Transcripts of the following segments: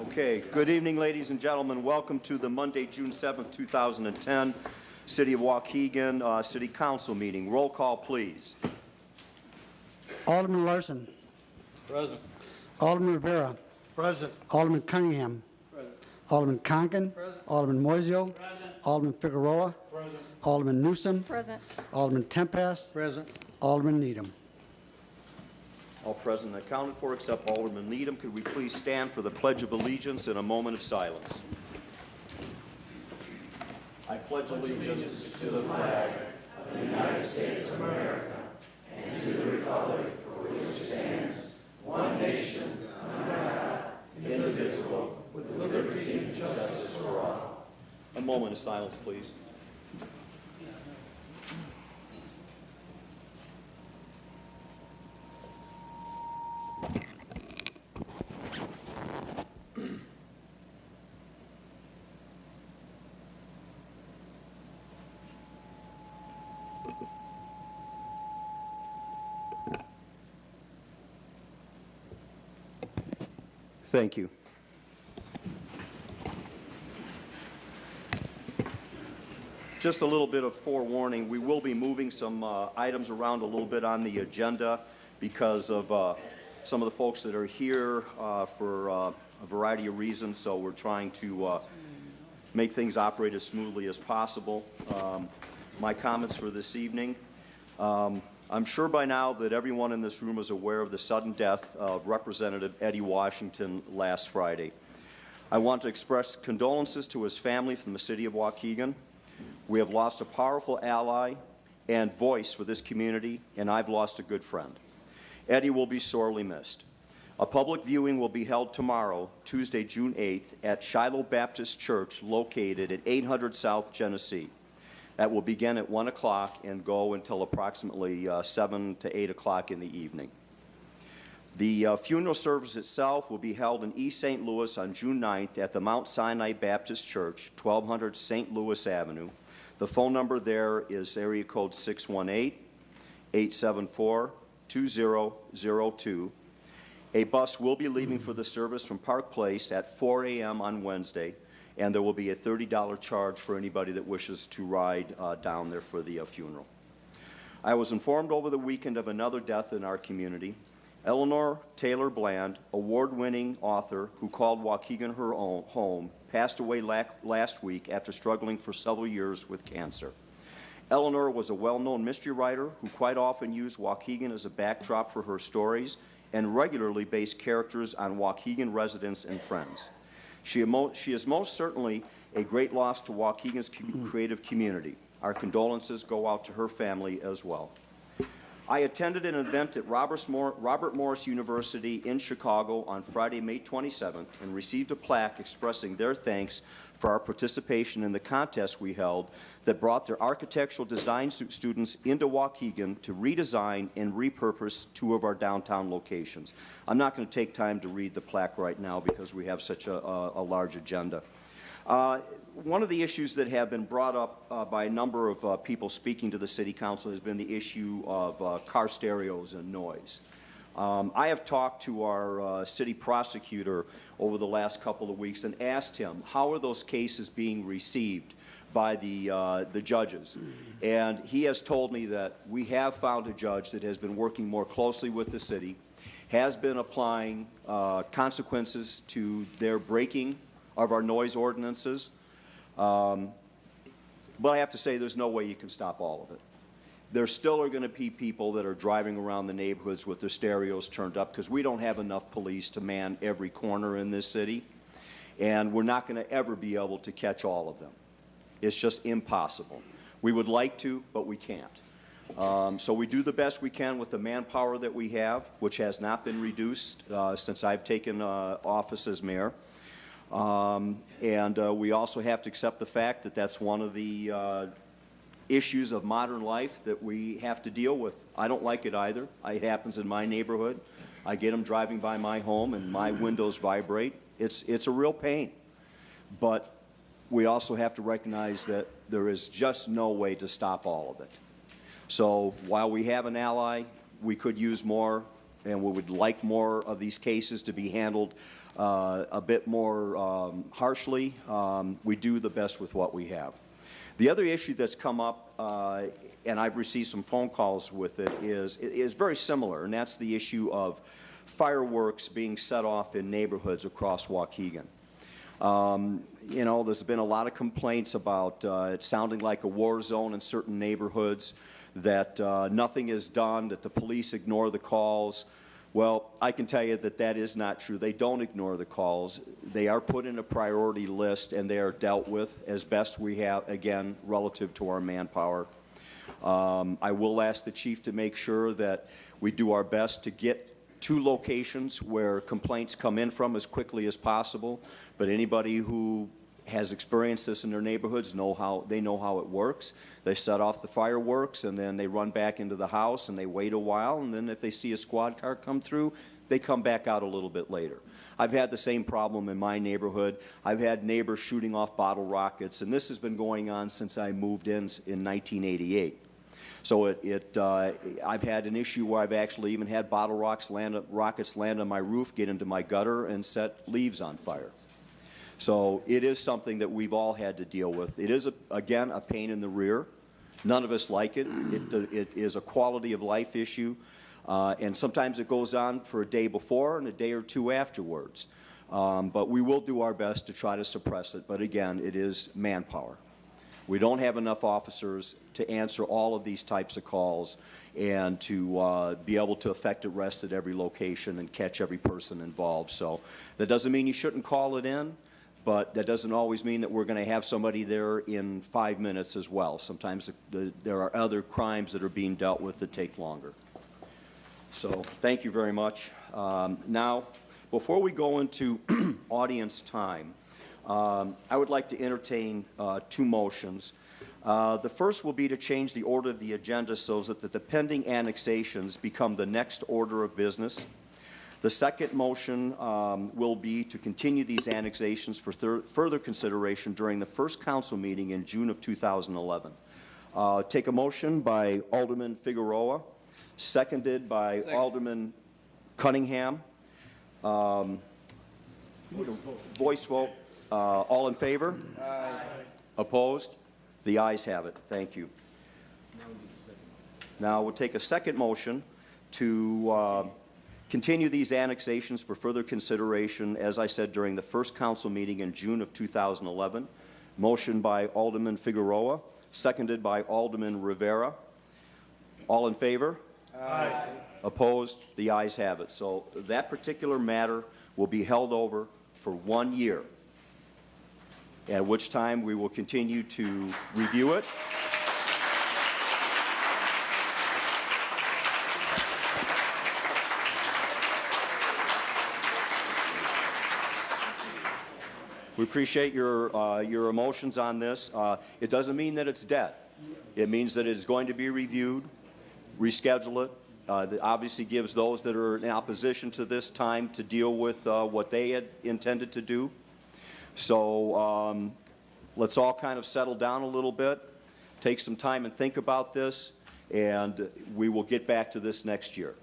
Okay, good evening, ladies and gentlemen. Welcome to the Monday, June 7th, 2010, City of Waukegan City Council meeting. Roll call, please. Alderman Larson. Present. Alderman Rivera. Present. Alderman Cunningham. Present. Alderman Conken. Present. Alderman Moiseo. Present. Alderman Figueroa. Present. Alderman Newsom. Present. Alderman Tempest. Present. Alderman Needham. All present and accounted for except Alderman Needham. Could we please stand for the Pledge of Allegiance in a moment of silence? I pledge allegiance to the flag of the United States of America and to the republic for which it stands, one nation, under God, indivisible, with liberty and justice for all. A moment of silence, please. Thank you. Just a little bit of forewarning. We will be moving some items around a little bit on the agenda because of some of the folks that are here for a variety of reasons. So we're trying to make things operate as smoothly as possible. My comments for this evening. I'm sure by now that everyone in this room is aware of the sudden death of Representative Eddie Washington last Friday. I want to express condolences to his family from the city of Waukegan. We have lost a powerful ally and voice for this community, and I've lost a good friend. Eddie will be sorely missed. A public viewing will be held tomorrow, Tuesday, June 8th, at Shiloh Baptist Church, located at 800 South Genesee. That will begin at 1 o'clock and go until approximately 7 to 8 o'clock in the evening. The funeral service itself will be held in East St. Louis on June 9th at the Mount Sinai Baptist Church, 1200 St. Louis Avenue. The phone number there is area code 618-874-2002. A bus will be leaving for the service from Park Place at 4 a.m. on Wednesday, and there will be a $30 charge for anybody that wishes to ride down there for the funeral. I was informed over the weekend of another death in our community. Eleanor Taylor Bland, award-winning author who called Waukegan her own home, passed away last week after struggling for several years with cancer. Eleanor was a well-known mystery writer who quite often used Waukegan as a backdrop for her stories and regularly based characters on Waukegan residents and friends. She is most certainly a great loss to Waukegan's creative community. Our condolences go out to her family as well. I attended an event at Robert Morris University in Chicago on Friday, May 27th, and received a plaque expressing their thanks for our participation in the contest we held that brought their architectural design students into Waukegan to redesign and repurpose two of our downtown locations. I'm not going to take time to read the plaque right now because we have such a large agenda. One of the issues that have been brought up by a number of people speaking to the City Council has been the issue of car stereos and noise. I have talked to our city prosecutor over the last couple of weeks and asked him, how are those cases being received by the judges? And he has told me that we have found a judge that has been working more closely with the city, has been applying consequences to their breaking of our noise ordinances. But I have to say there's no way you can stop all of it. There still are going to be people that are driving around the neighborhoods with their stereos turned up because we don't have enough police to man every corner in this city, and we're not going to ever be able to catch all of them. It's just impossible. We would like to, but we can't. So we do the best we can with the manpower that we have, which has not been reduced since I've taken office as mayor. We also have to accept the fact that that's one of the issues of modern life that we have to deal with. I don't like it either. It happens in my neighborhood. I get them driving by my home and my windows vibrate. It's a real pain. But we also have to recognize that there is just no way to stop all of it. So while we have an ally, we could use more and we would like more of these cases to be handled a bit more harshly. We do the best with what we have. The other issue that's come up, and I've received some phone calls with it, is very similar, and that's the issue of fireworks being set off in neighborhoods across Waukegan. You know, there's been a lot of complaints about it sounding like a war zone in certain neighborhoods, that nothing is done, that the police ignore the calls. Well, I can tell you that that is not true. They don't ignore the calls. They are put in a priority list, and they are dealt with as best we have, again, relative to our manpower. I will ask the chief to make sure that we do our best to get to locations where complaints come in from as quickly as possible, but anybody who has experienced this in their neighborhoods know how it works. They set off the fireworks, and then they run back into the house, and they wait a while, and then if they see a squad car come through, they come back out a little bit later. I've had the same problem in my neighborhood. I've had neighbors shooting off bottle rockets, and this has been going on since I moved in 1988. So I've had an issue where I've actually even had bottle rockets land on my roof, get into my gutter, and set leaves on fire. So it is something that we've all had to deal with. It is, again, a pain in the rear. None of us like it. It is a quality of life issue, and sometimes it goes on for a day before and a day or two afterwards. But we will do our best to try to suppress it. But again, it is manpower. We don't have enough officers to answer all of these types of calls and to be able to effect arrest at every location and catch every person involved. So that doesn't mean you shouldn't call it in, but that doesn't always mean that we're going to have somebody there in 5 minutes as well. Sometimes there are other crimes that are being dealt with that take longer. So thank you very much. Now, before we go into audience time, I would like to entertain two motions. The first will be to change the order of the agenda so that the pending annexations become the next order of business. The second motion will be to continue these annexations for further consideration during the first council meeting in June of 2011. Take a motion by Alderman Figueroa, seconded by Alderman Cunningham. Voice vote. All in favor? Aye. Opposed? The ayes have it. Thank you. Now we'll take a second motion to continue these annexations for further consideration, as I said, during the first council meeting in June of 2011. Motion by Alderman Figueroa, seconded by Alderman Rivera. All in favor? Aye. Opposed? The ayes have it. So that particular matter will be held over for 1 year, at which time we will continue to review it. We appreciate your emotions on this. It doesn't mean that it's dead. It means that it is going to be reviewed, reschedule it. That obviously gives those that are in opposition to this time to deal with what they had intended to do. So let's all kind of settle down a little bit, take some time and think about this, and we will get back to this next year.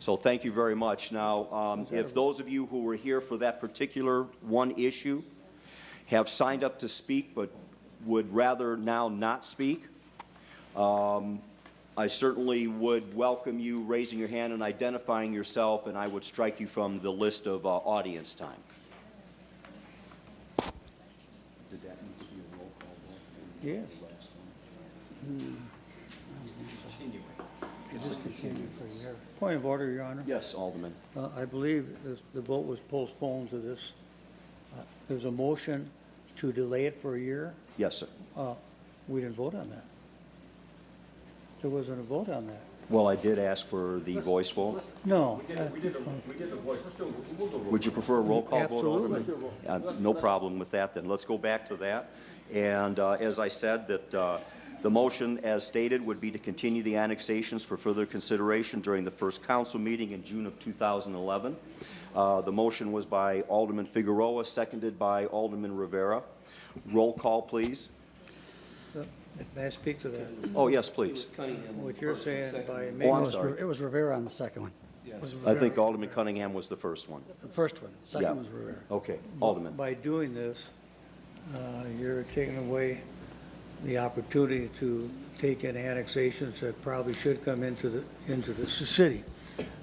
So thank you very much. Now, if those of you who were here for that particular one issue have signed up to speak but would rather now not speak, I certainly would welcome you raising your hand and identifying yourself, and I would strike you from the list of audience time. Did that need to be a roll call vote? Yes. Just continue for a year. Point of order, Your Honor. Yes, Alderman. I believe the vote was postponed to this. There's a motion to delay it for a year. Yes, sir. We didn't vote on that. There wasn't a vote on that. Well, I did ask for the voice vote. No. We did the voice. We'll do a roll. Would you prefer a roll call vote, Alderman? Absolutely. No problem with that, then. Let's go back to that. And as I said, that the motion, as stated, would be to continue the annexations for further consideration during the first council meeting in June of 2011. The motion was by Alderman Figueroa, seconded by Alderman Rivera. Roll call, please. May I speak to that? Oh, yes, please. What you're saying by Oh, I'm making, sorry. It was Rivera on the second one. Yeah, Was I think Rivera. Alderman Cunningham was the first one. The first one, Yeah. second was Rivera. Okay, Alderman. By doing this, you're taking away the opportunity to take in annexations that probably should come into the city.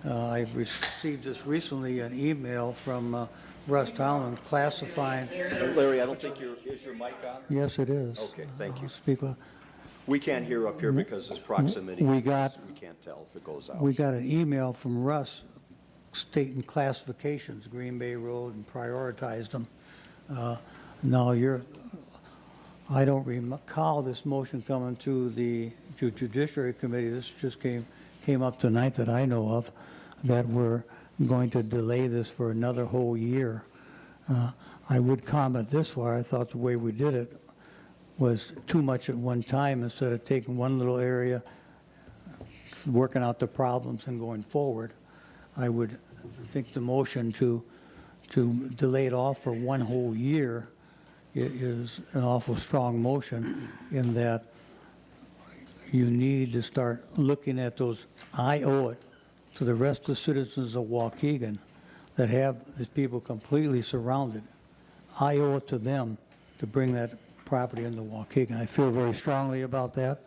I received this recently, an email from Russ Townend classifying. Larry, I don't think is your mic on? Yes, it is. Okay, thank you. I'll speak loud. We can't hear up here because there's proximity. We got- We can't tell if it goes out. We got an email from Russ stating classifications, Green Bay Road, and prioritized them. Now, I don't recall this motion coming through the Judiciary Committee. This just came up tonight that I know of, that we're going to delay this for another whole year. I would comment this way. I thought the way we did it was too much at one time instead of taking one little area, working out the problems and going forward. I would think the motion to delay it off for one whole year is an awful strong motion in that you need to start looking at those. I owe it to the rest of the citizens of Waukegan that have these people completely surrounded. I owe it to them to bring that property into Waukegan. I feel very strongly about that.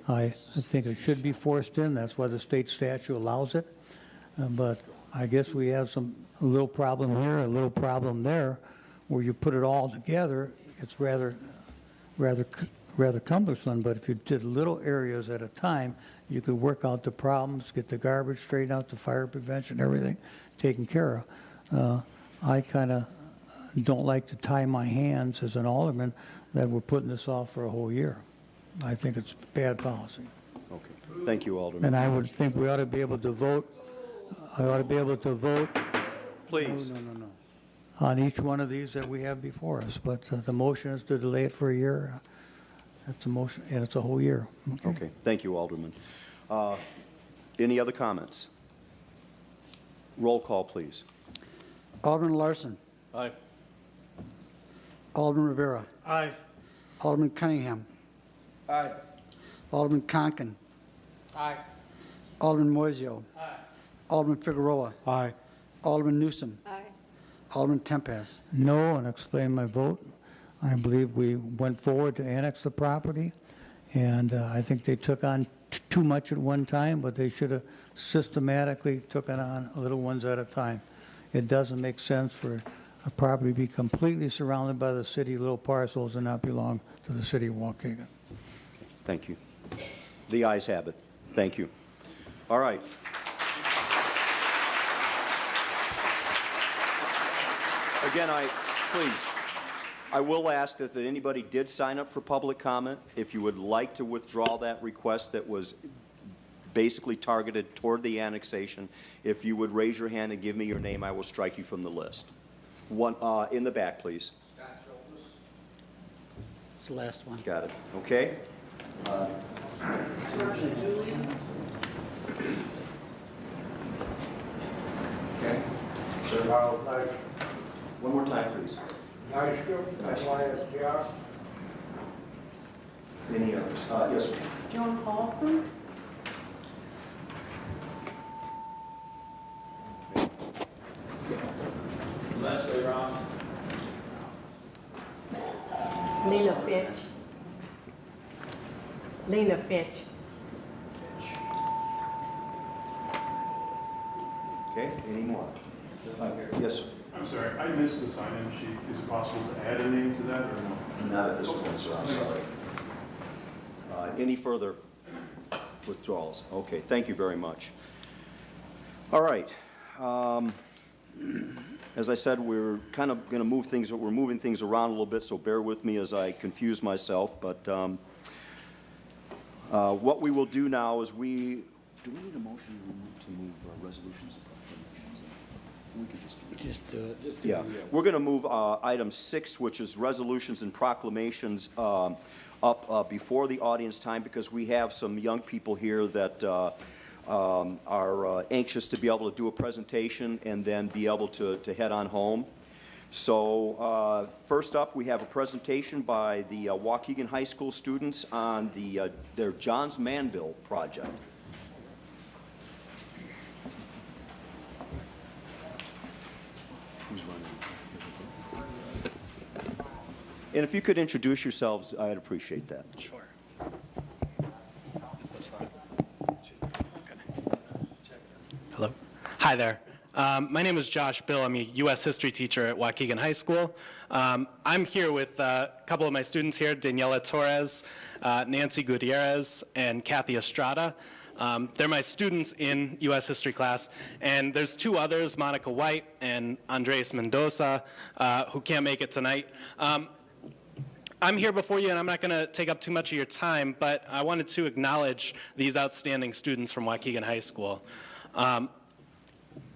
I think it should be forced in. That's why the state statute allows it. But I guess we have a little problem here, a little problem there, where you put it all together, it's rather cumbersome. But if you did little areas at a time, you could work out the problems, get the garbage straightened out, the fire prevention, everything taken care of. I kind of don't like to tie my hands as an alderman that we're putting this off for a whole year. I think it's bad policy. Okay, thank you, Alderman. And I would think we ought to be able to vote, Please. No. on each one of these that we have before us. But the motion is to delay it for a year. That's a motion, and it's a whole year. Okay, thank you, Alderman. Any other comments? Roll call, please. Alderman Larson. Aye. Alderman Rivera. Aye. Alderman Cunningham. Aye. Alderman Conken. Aye. Alderman Moiseo. Aye. Alderman Figueroa. Aye. Alderman Newsom. Aye. Alderman Tempest. No, and explain my vote. I believe we went forward to annex the property, and I think they took on too much at one time, but they should have systematically taken on little ones at a time. It doesn't make sense for a property to be completely surrounded by the city, little parcels, and not belong to the city of Waukegan. Thank you. The ayes have it. Thank you. All right. Again, I will ask that if anybody did sign up for public comment, if you would like to withdraw that request that was basically targeted toward the annexation, if you would raise your hand and give me your name, I will strike you from the list. One, in the back, please. It's the last one. Got it. Okay? Okay. Sir, one more time, please. Any others? Yes, sir. Joan Paulson. Leslie Ross. Lena Finch. Lena Finch. Okay, any more? Yes, sir. I'm sorry, I missed the sign-in sheet. Is it possible to add a name to that or no? Not at this point, sir, I'm sorry. Any further withdrawals? Okay, thank you very much. All right. As I said, we're kind of going to move things, we're moving things around a little bit, so bear with me as I confuse myself. But what we will do now is do we need a motion to move resolutions and proclamations? We could just do it. Just Yeah, we're going to move item 6, which is resolutions and proclamations, up before the audience time, because we have some young people here that are anxious to be able to do a presentation and then be able to head on home. So first up, we have a presentation by the Waukegan High School students on their Johns Manville project. And if you could introduce yourselves, I'd appreciate that. Sure. Hello. Hi there. My name is Josh Bill. I'm a U.S. history teacher at Waukegan High School. I'm here with a couple of my students here, Daniela Torres, Nancy Gutierrez, and Kathy Estrada. They're my students in U.S. history class, and there's two others, Monica White and Andres Mendoza, who can't make it tonight. I'm here before you, and I'm not going to take up too much of your time, but I wanted to acknowledge these outstanding students from Waukegan High School.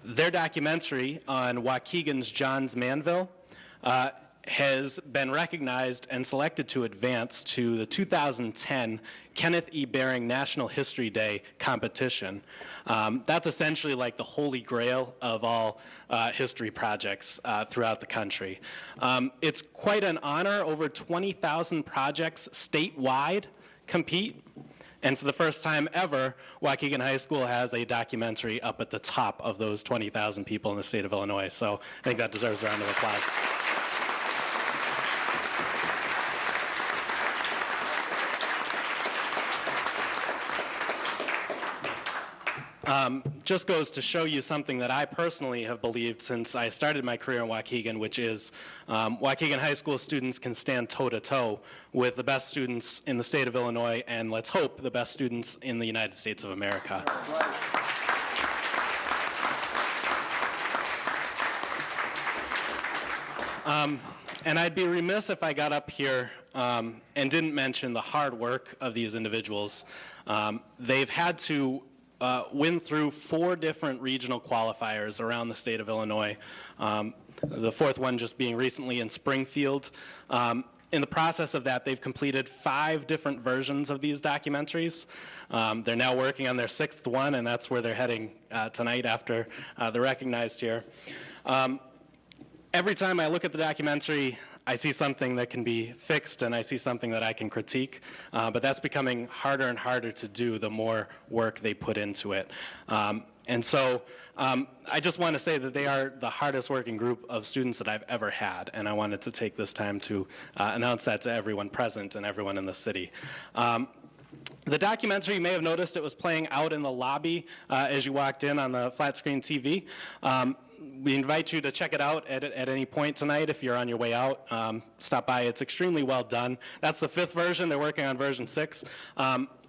Their documentary on Waukegan's Johns Manville has been recognized and selected to advance to the 2010 Kenneth E. Baring National History Day competition. That's essentially like the holy grail of all history projects throughout the country. It's quite an honor. Over 20,000 projects statewide compete. And for the first time ever, Waukegan High School has a documentary up at the top of those 20,000 people in the state of Illinois. So I think that deserves a round of applause. Just goes to show you something that I personally have believed since I started my career in Waukegan, which is Waukegan High School students can stand toe-to-toe with the best students in the state of Illinois, and let's hope the best students in the United States of America. And I'd be remiss if I got up here and didn't mention the hard work of these individuals. They've had to win through 4 different regional qualifiers around the state of Illinois, the 4th one just being recently in Springfield. In the process of that, they've completed 5 different versions of these documentaries. They're now working on their 6th one, and that's where they're heading tonight after they're recognized here. Every time I look at the documentary, I see something that can be fixed, and I see something that I can critique, but that's becoming harder and harder to do the more work they put into it. And so I just want to say that they are the hardest working group of students that I've ever had, and I wanted to take this time to announce that to everyone present and everyone in the city. The documentary, you may have noticed it was playing out in the lobby as you walked in on the flat screen TV. We invite you to check it out at any point tonight if you're on your way out. Stop by. It's extremely well done. That's the 5th version. They're working on version 6.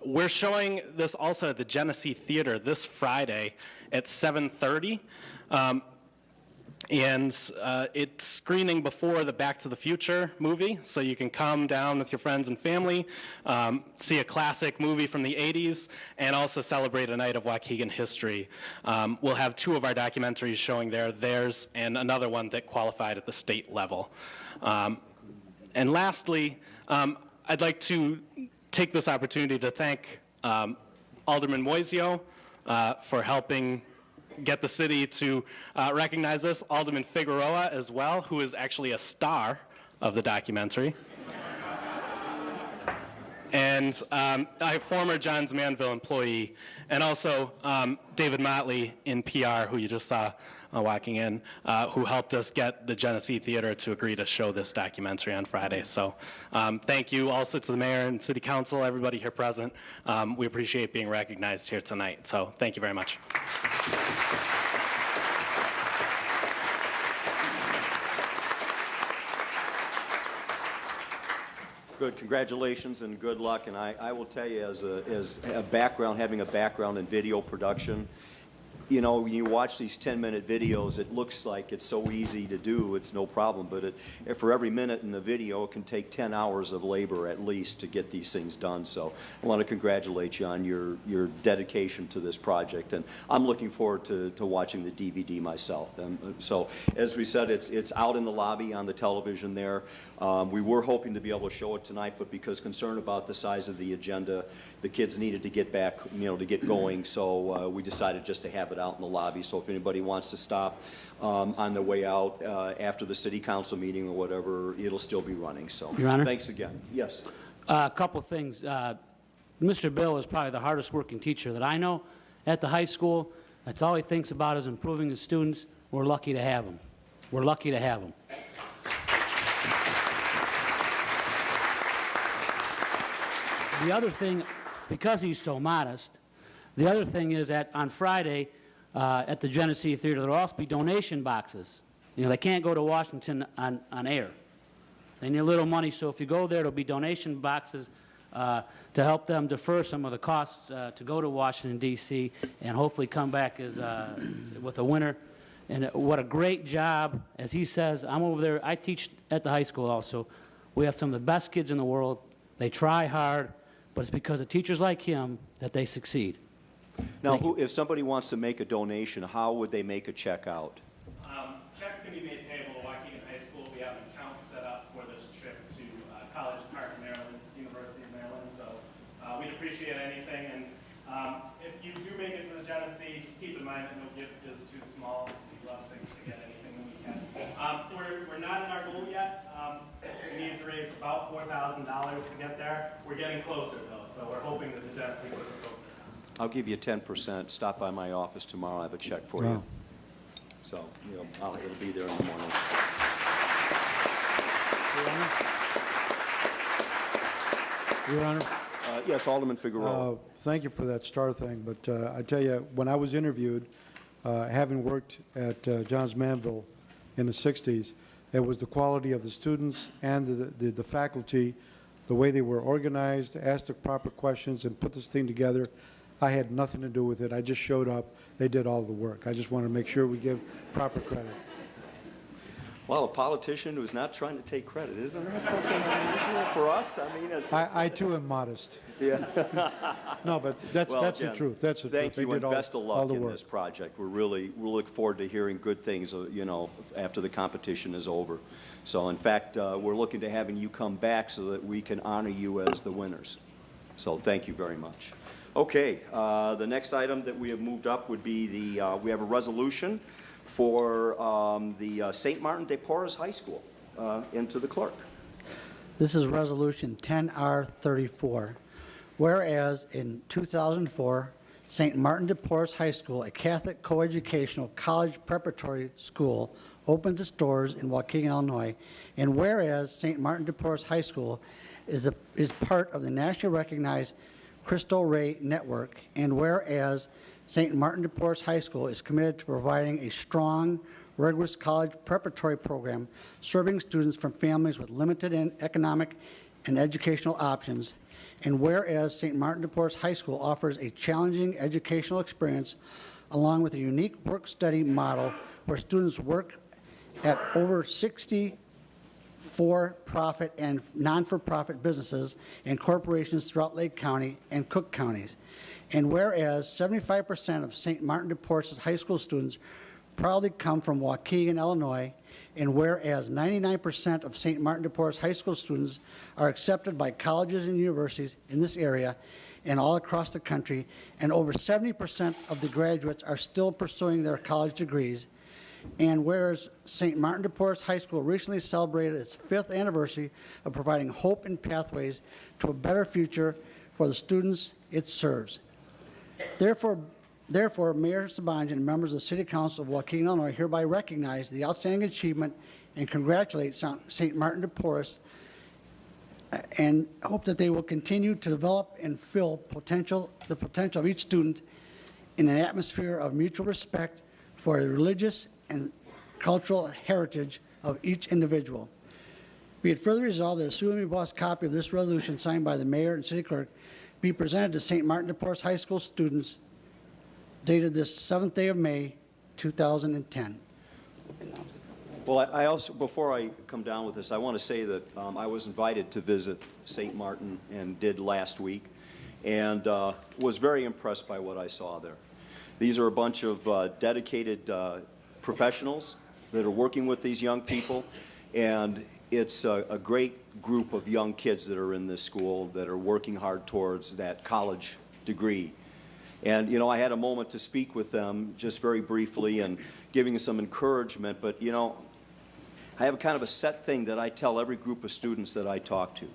We're showing this also at the Genesee Theater this Friday at 7:30. And it's screening before the Back to the Future movie, so you can come down with your friends and family, see a classic movie from the 80s, and also celebrate a night of Waukegan history. We'll have 2 of our documentaries showing there, theirs and another one that qualified at the state level. And lastly, I'd like to take this opportunity to thank Alderman Moisio for helping get the city to recognize this, Alderman Figueroa as well, who is actually a star of the documentary. And a former Johns Manville employee, and also David Motley in PR, who you just saw walking in, who helped us get the Genesee Theater to agree to show this documentary on Friday. So thank you also to the mayor and city council, everybody here present. We appreciate being recognized here tonight. So thank you very much. Good, congratulations and good luck. And I will tell you, as a background, having a background in video production, you know, when you watch these 10-minute videos, it looks like it's so easy to do, it's no problem, but for every minute in the video, it can take 10 hours of labor at least to get these things done. So I want to congratulate you on your dedication to this project, and I'm looking forward to watching the DVD myself. And so, as we said, it's out in the lobby on the television there. We were hoping to be able to show it tonight, but because concerned about the size of the agenda, the kids needed to get back, you know, to get going, so we decided just to have it out in the lobby. So if anybody wants to stop on their way out after the city council meeting or whatever, it'll still be running. So Your Honor? Thanks again. Yes. A couple things. Mr. Bill is probably the hardest working teacher that I know at the high school. That's all he thinks about is improving his students. We're lucky to have him. We're lucky to have him. the other thing, because he's so modest, the other thing is that on Friday, at the Genesee Theater, there'll also be donation boxes. You know, they can't go to Washington on air. They need a little money, so if you go there, there'll be donation boxes to help them defer some of the costs to go to Washington, D.C., and hopefully come back with a winner. And what a great job, as he says. I'm over there. I teach at the high school also. We have some of the best kids in the world. They try hard, but it's because of teachers like him that they succeed. Now, if somebody wants to make a donation, how would they make a check out? Checks can be made payable. Waukegan High School, we have an account set up for this trip to College Park, Maryland, it's University of Maryland, so we'd appreciate anything. And if you do make it to the Genesee, just keep in mind that no gift is too small. We'd love to get anything that we can. We're not in our goal yet. We need to raise about $4,000 to get there. We're getting closer, though, so we're hoping that the Genesee puts us over the top. I'll give you 10%. Stop by my office tomorrow. I have a check for you. So, you know, it'll be there in the morning. Your Honor, Yes, Alderman Figueroa. thank you for that star thing, but I tell you, when I was interviewed, having worked at Johns Manville in the 60s, it was the quality of the students and the faculty, the way they were organized, asked the proper questions, and put this thing together. I had nothing to do with it. I just showed up. They did all the work. I just want to make sure we give proper credit. Well, a politician who's not trying to take credit, isn't that something unusual for us? I mean, I too am modest. yeah. No, but that's Well, the again, truth. That's the truth. Thank They you and did all- best of all luck the in work. this project. We'll look forward to hearing good things, you know, after the competition is over. So, in fact, we're looking to having you come back so that we can honor you as the winners. So, thank you very much. Okay, the next item that we have moved up would be we have a resolution for the St. Martin de Porres High School, and to the clerk. This is Resolution 10R34. Whereas in 2004, St. Martin de Porres High School, a Catholic coeducational college preparatory school, opened its doors in Waukegan, Illinois, and whereas St. Martin de Porres High School is part of the nationally recognized Cristo Rey Network, and whereas St. Martin de Porres High School is committed to providing a strong, rigorous college preparatory program serving students from families with limited economic and educational options, and whereas St. Martin de Porres High School offers a challenging educational experience along with a unique work-study model where students work at over 60 for-profit and non-for-profit businesses and corporations throughout Lake County and Cook counties. And whereas 75% of St. Martin de Porres High School students proudly come from Waukegan, Illinois, and whereas 99% of St. Martin de Porres High School students are accepted by colleges and universities in this area and all across the country, and over 70% of the graduates are still pursuing their college degrees, and whereas St. Martin de Porres High School recently celebrated its 5th anniversary of providing hope and pathways to a better future for the students it serves. Therefore, Mayor Sabanjan and members of the City Council of Waukegan, Illinois hereby recognize the outstanding achievement and congratulate St. Martin de Porres and hope that they will continue to develop and fill the potential of each student in an atmosphere of mutual respect for the religious and cultural heritage of each individual. Be it further resolved that a soon embossed copy of this resolution signed by the mayor and city clerk be presented to St. Martin de Porres High School students dated this 7th day of May, 2010. Well, I also, before I come down with this, I want to say that I was invited to visit St. Martin and did last week, and was very impressed by what I saw there. These are a bunch of dedicated professionals that are working with these young people, and it's a great group of young kids that are in this school that are working hard towards that college degree. And, you know, I had a moment to speak with them just very briefly and giving some encouragement, but, you know, I have kind of a set thing that I tell every group of students that I talk to.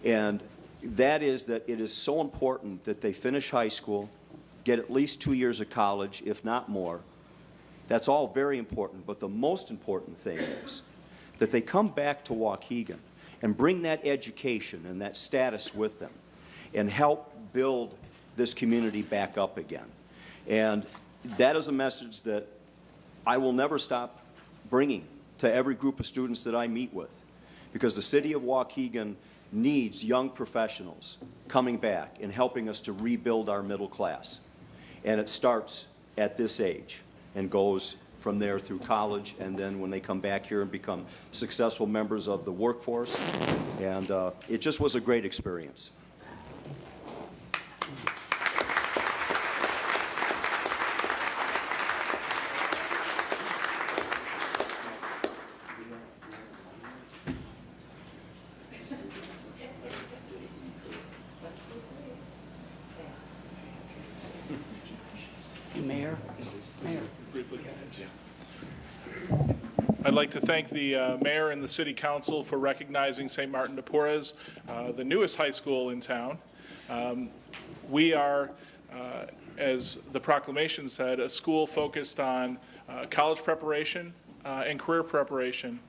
And that is that it is so important that they finish high school, get at least 2 years of college, if not more. That's all very important, but the most important thing is that they come back to Waukegan and bring that education and that status with them. and help build this community back up again. And that is a message that I will never stop bringing to every group of students that I meet with, because the city of Waukegan needs young professionals coming back and helping us to rebuild our middle class. And it starts at this age and goes from there through college, and then when they come back here and become successful members of the workforce. And it just was a great experience. Mayor? I'd like to thank the mayor and the city council for recognizing St. Martin de Porres, the newest high school in town. We are, as the proclamation said, a school focused on college preparation and career preparation.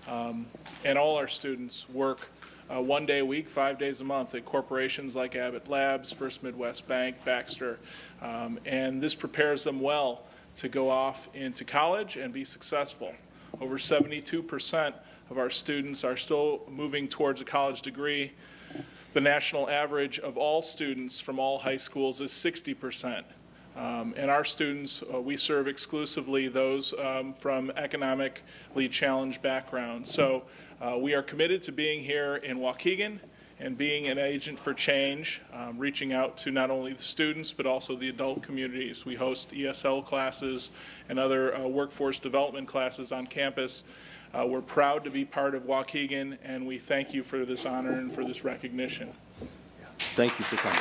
And all our students work 1 day a week, 5 days a month at corporations like Abbott Labs, First Midwest Bank, Baxter. And this prepares them well to go off into college and be successful. Over 72% of our students are still moving towards a college degree. The national average of all students from all high schools is 60%. And our students, we serve exclusively those from economically challenged backgrounds. So we are committed to being here in Waukegan and being an agent for change, reaching out to not only the students but also the adult communities. We host ESL classes and other workforce development classes on campus. We're proud to be part of Waukegan, and we thank you for this honor and for this recognition. Thank you for coming.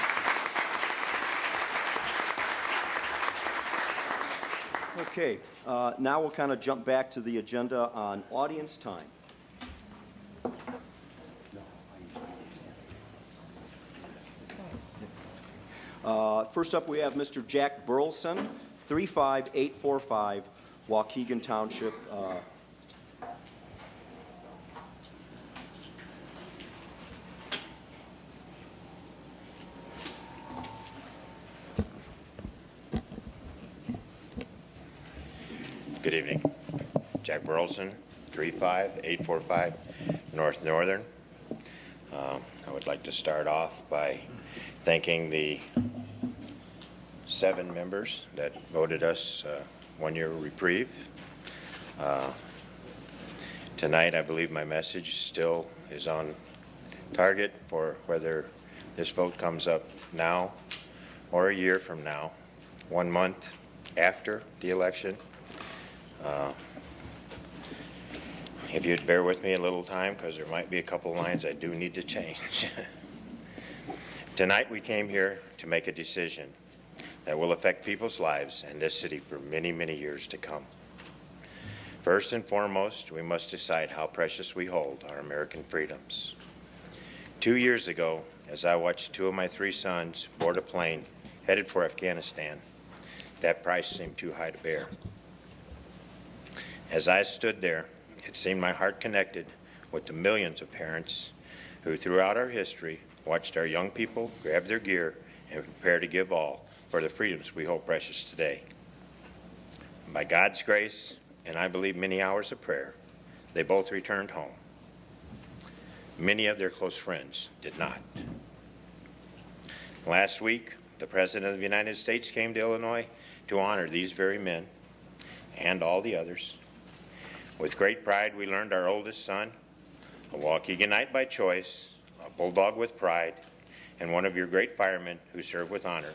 Okay, now we'll kind of jump back to the agenda on audience time. First up, we have Mr. Jack Burleson, 35845 Waukegan Township. Good evening. Jack Burleson, 35845 North Northern. I would like to start off by thanking the 7 members that voted us 1-year reprieve. Tonight, I believe my message still is on target for whether this vote comes up now or a year from now, 1 month after the election. If you'd bear with me a little time, because there might be a couple lines I do need to change. Tonight we came here to make a decision that will affect people's lives and this city for many, many years to come. First and foremost, we must decide how precious we hold our American freedoms. 2 years ago, as I watched 2 of my 3 sons board a plane headed for Afghanistan, that price seemed too high to bear. As I stood there, it seemed my heart connected with the millions of parents who throughout our history watched our young people grab their gear and prepare to give all for the freedoms we hold precious today. By God's grace, and I believe many hours of prayer, they both returned home. Many of their close friends did not. Last week, the President of the United States came to Illinois to honor these very men and all the others. With great pride, we learned our oldest son, a Waukeganite by choice, a bulldog with pride, and one of your great firemen who served with honor,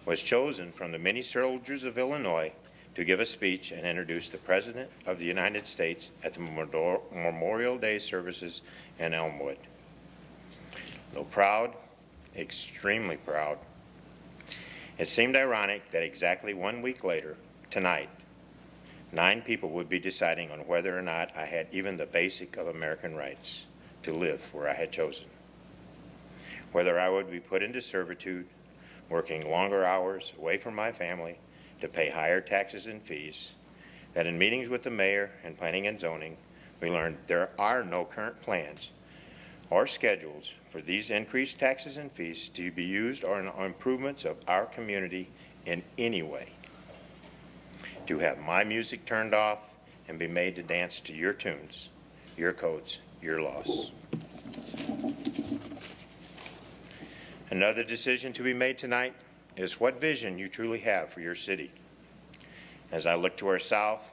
was chosen from the many soldiers of Illinois to give a speech and introduce the President of the United States at the Memorial Day services in Elmwood. Though proud, extremely proud, it seemed ironic that exactly 1 week later, tonight, 9 people would be deciding on whether or not I had even the basic of American rights to live where I had chosen. Whether I would be put into servitude, working longer hours away from my family to pay higher taxes and fees, that in meetings with the mayor and planning and zoning, we learned there are no current plans or schedules for these increased taxes and fees to be used on improvements of our community in any way. To have my music turned off and be made to dance to your tunes, your codes, your laws. Another decision to be made tonight is what vision you truly have for your city. As I look to our south,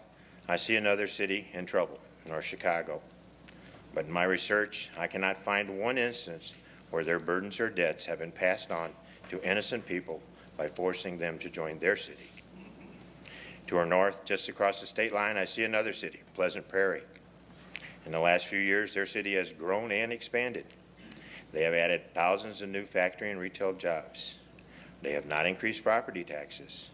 I see another city in trouble, North Chicago. But in my research, I cannot find one instance where their burdens or debts have been passed on to innocent people by forcing them to join their city. To our north, just across the state line, I see another city, Pleasant Prairie. In the last few years, their city has grown and expanded. They have added thousands of new factory and retail jobs. They have not increased property taxes.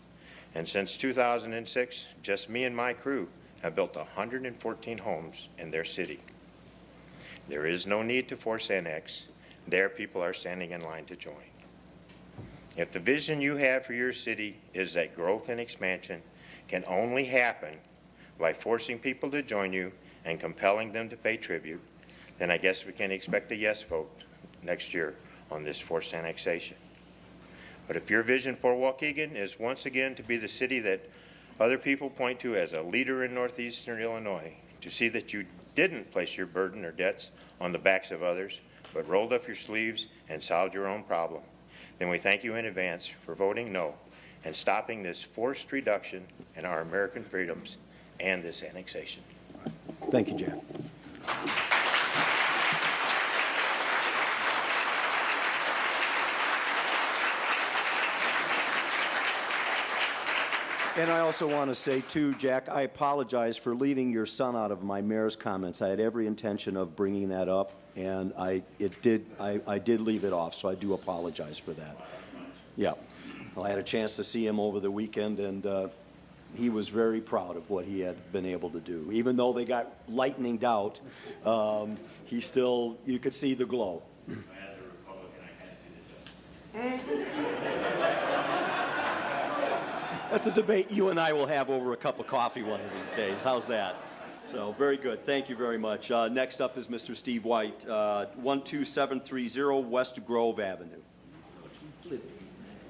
And since 2006, just me and my crew have built 114 homes in their city. There is no need to force annex. Their people are standing in line to join. If the vision you have for your city is that growth and expansion can only happen by forcing people to join you and compelling them to pay tribute, then I guess we can expect a yes vote next year on this forced annexation. But if your vision for Waukegan is once again to be the city that other people point to as a leader in northeastern Illinois, to see that you didn't place your burden or debts on the backs of others, but rolled up your sleeves and solved your own problem, then we thank you in advance for voting no and stopping this forced reduction in our American freedoms and this annexation. Thank you, Jack. And I also want to say, too, Jack, I apologize for leaving your son out of my mayor's comments. I had every intention of bringing that up, and I did leave it off, so I do apologize for that. Yeah. Well, I had a chance to see him over the weekend, and he was very proud of what he had been able to do. Even though they got lightninged out, he still, you could see the glow. As a Republican, I kind of see the justice. That's a debate you and I will have over a cup of coffee one of these days. How's that? So, very good. Thank you very much. Next up is Mr. Steve White, 12730 West Grove Avenue.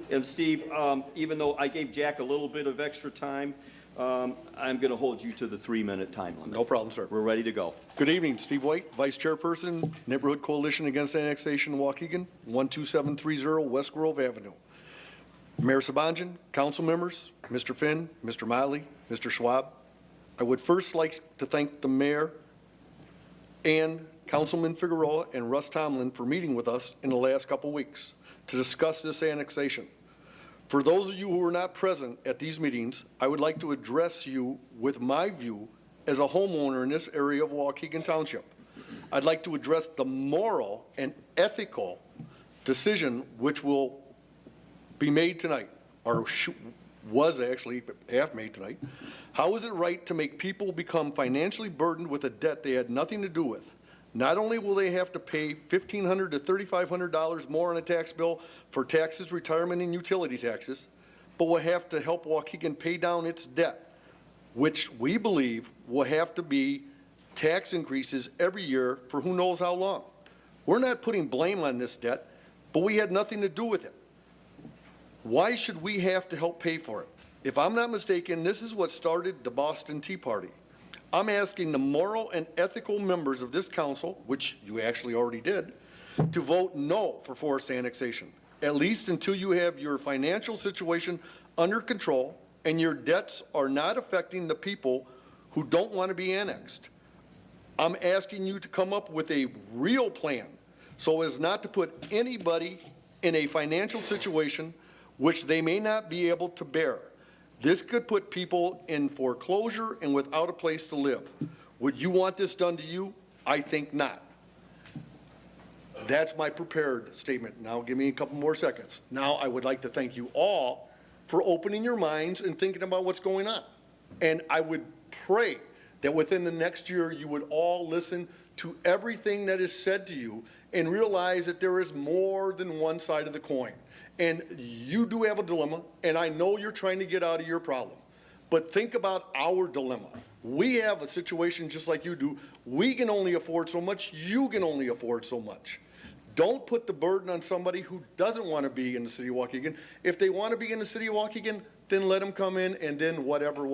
And Steve, even though I gave Jack a little bit of extra time, I'm going to hold you to the 3-minute time limit. No problem, sir. We're ready to go. Good evening, Steve White, Vice Chairperson, Neighborhood Coalition Against Annexation, Waukegan, 12730 West Grove Avenue. Mayor Sabanjan, council members, Mr. Finn, Mr. Miley, Mr. Schwab, I would first like to thank the mayor and Councilman Figueroa and Russ Tomlin for meeting with us in the last couple weeks to discuss this annexation. For those of you who were not present at these meetings, I would like to address you with my view as a homeowner in this area of Waukegan Township. I'd like to address the moral and ethical decision which will be made tonight, or was actually half made tonight. How is it right to make people become financially burdened with a debt they had nothing to do with? Not only will they have to pay $1,500 to $3,500 more on a tax bill for taxes, retirement, and utility taxes, but will have to help Waukegan pay down its debt, which we believe will have to be tax increases every year for who knows how long. We're not putting blame on this debt, but we had nothing to do with it. Why should we have to help pay for it? If I'm not mistaken, this is what started the Boston Tea Party. I'm asking the moral and ethical members of this council, which you actually already did, to vote no for forced annexation, at least until you have your financial situation under control and your debts are not affecting the people who don't want to be annexed. I'm asking you to come up with a real plan so as not to put anybody in a financial situation which they may not be able to bear. This could put people in foreclosure and without a place to live. Would you want this done to you? I think not. That's my prepared statement. Now give me a couple more seconds. Now I would like to thank you all for opening your minds and thinking about what's going on. And I would pray that within the next year you would all listen to everything that is said to you and realize that there is more than one side of the coin. And you do have a dilemma, and I know you're trying to get out of your problem. But think about our dilemma. We have a situation just like you do. We can only afford so much. You can only afford so much. Don't put the burden on somebody who doesn't want to be in the city of Waukegan. If they want to be in the city of Waukegan, then let them come in, and then whatever.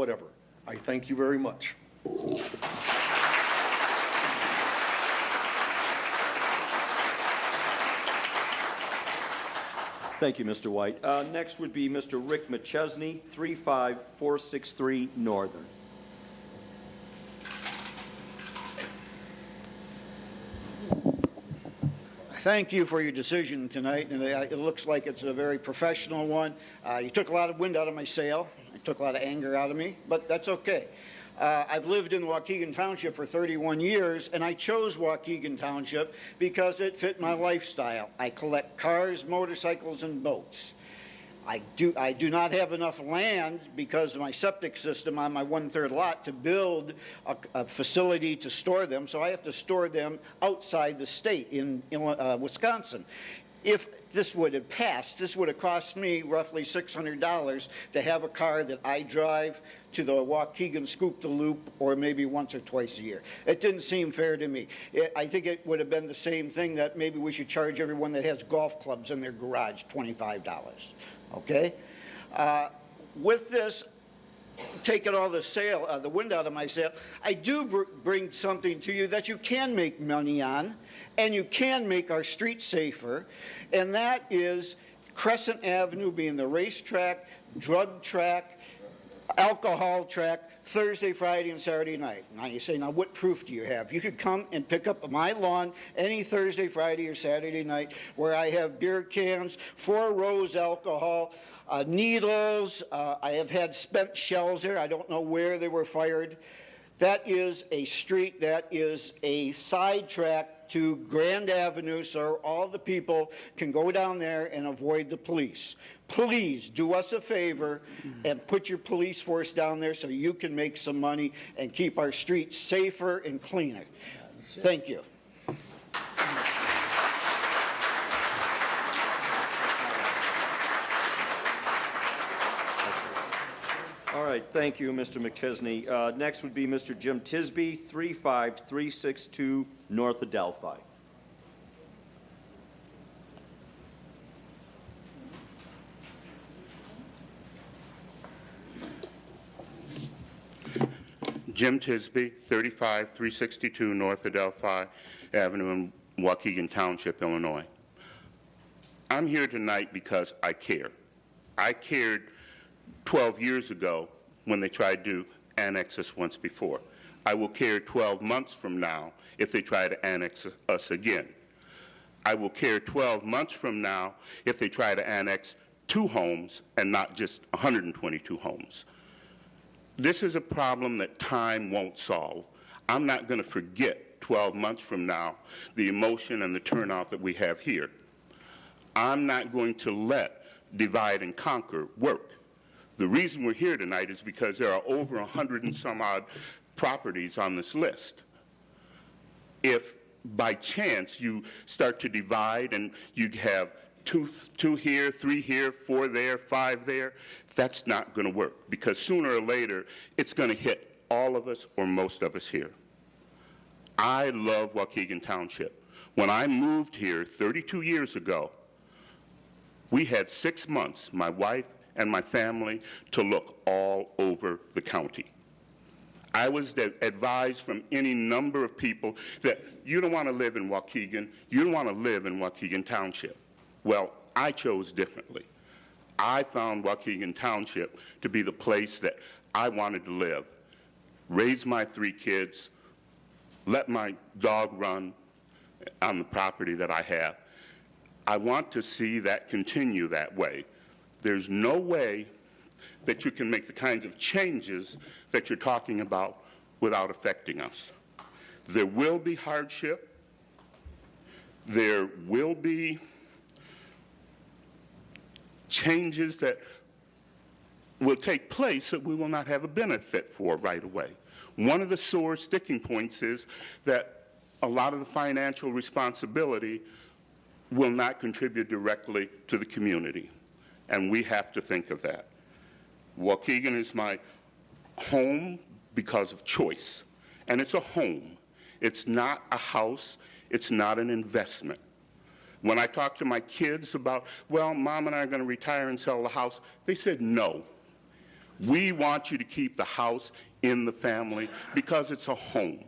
I thank you very much. Thank you, Mr. White. Next would be Mr. Rick McChesney, 35463 Northern. Thank you for your decision tonight, and it looks like it's a very professional one. You took a lot of wind out of my sail. It took a lot of anger out of me, but that's okay. I've lived in Waukegan Township for 31 years, and I chose Waukegan Township because it fit my lifestyle. I collect cars, motorcycles, and boats. I do not have enough land because of my septic system on my 1/3 lot to build a facility to store them, so I have to store them outside the state in Wisconsin. If this would have passed, this would have cost me roughly $600 to have a car that I drive to the Waukegan Scoop the Loop or maybe once or twice a year. It didn't seem fair to me. I think it would have been the same thing that maybe we should charge everyone that has golf clubs in their garage $25. Okay? With this, taking all the wind out of my sail, I do bring something to you that you can make money on, and you can make our streets safer, and that is Crescent Avenue being the racetrack, drug track, alcohol track, Thursday, Friday, and Saturday night. Now you say, now what proof do you have? You could come and pick up my lawn any Thursday, Friday, or Saturday night where I have beer cans, 4 rows alcohol, needles. I have had spent shells there. I don't know where they were fired. That is a street, that is a sidetrack to Grand Avenue, so all the people can go down there and avoid the police. Please do us a favor and put your police force down there so you can make some money and keep our streets safer and cleaner. Thank you. All right, thank you, Mr. McChesney. Next would be Mr. Jim Tisby, 35362 North Adelphi. Jim Tisby, 35362 North Adelphi Avenue in Waukegan Township, Illinois. I'm here tonight because I care. I cared 12 years ago when they tried to annex us once before. I will care 12 months from now if they try to annex us again. I will care 12 months from now if they try to annex 2 homes and not just 122 homes. This is a problem that time won't solve. I'm not going to forget 12 months from now the emotion and the turnout that we have here. I'm not going to let divide and conquer work. The reason we're here tonight is because there are over 100 and some odd properties on this list. If by chance you start to divide and you have two here, 3 here, 4 there, 5 there, that's not going to work, because sooner or later it's going to hit all of us or most of us here. I love Waukegan Township. When I moved here 32 years ago, we had 6 months, my wife and my family, to look all over the county. I was advised from any number of people that you don't want to live in Waukegan, you don't want to live in Waukegan Township. Well, I chose differently. I found Waukegan Township to be the place that I wanted to live, raise my 3 kids, let my dog run on the property that I have. I want to see that continue that way. There's no way that you can make the kinds of changes that you're talking about without affecting us. There will be hardship. There will be changes that will take place that we will not have a benefit for right away. One of the sore sticking points is that a lot of the financial responsibility will not contribute directly to the community, and we have to think of that. Waukegan is my home because of choice. And it's a home. It's not a house. It's not an investment. When I talked to my kids about, well, Mom and I are going to retire and sell the house, they said no. We want you to keep the house in the family because it's a home.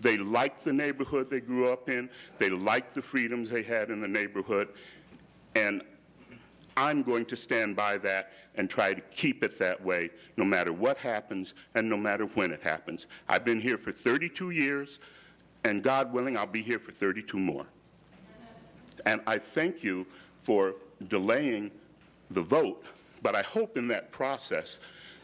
They like the neighborhood they grew up in. They like the freedoms they had in the neighborhood. And I'm going to stand by that and try to keep it that way no matter what happens and no matter when it happens. I've been here for 32 years, and God willing, I'll be here for 32 more. And I thank you for delaying the vote, but I hope in that process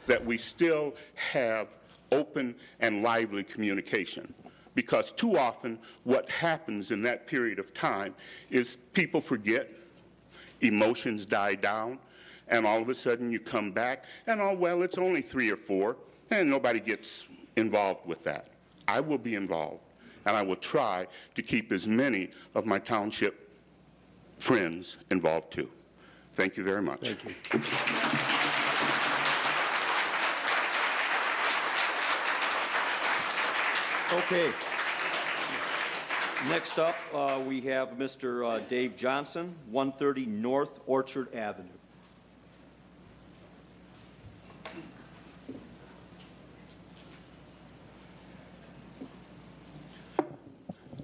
that we still have open and lively communication. Because too often what happens in that period of time is people forget, emotions die down, and all of a sudden you come back and, oh, well, it's only 3 or 4, and nobody gets involved with that. I will be involved, and I will try to keep as many of my township friends involved too. Thank you very much. Thank you. Okay. Next up, we have Mr. Dave Johnson, 130 North Orchard Avenue.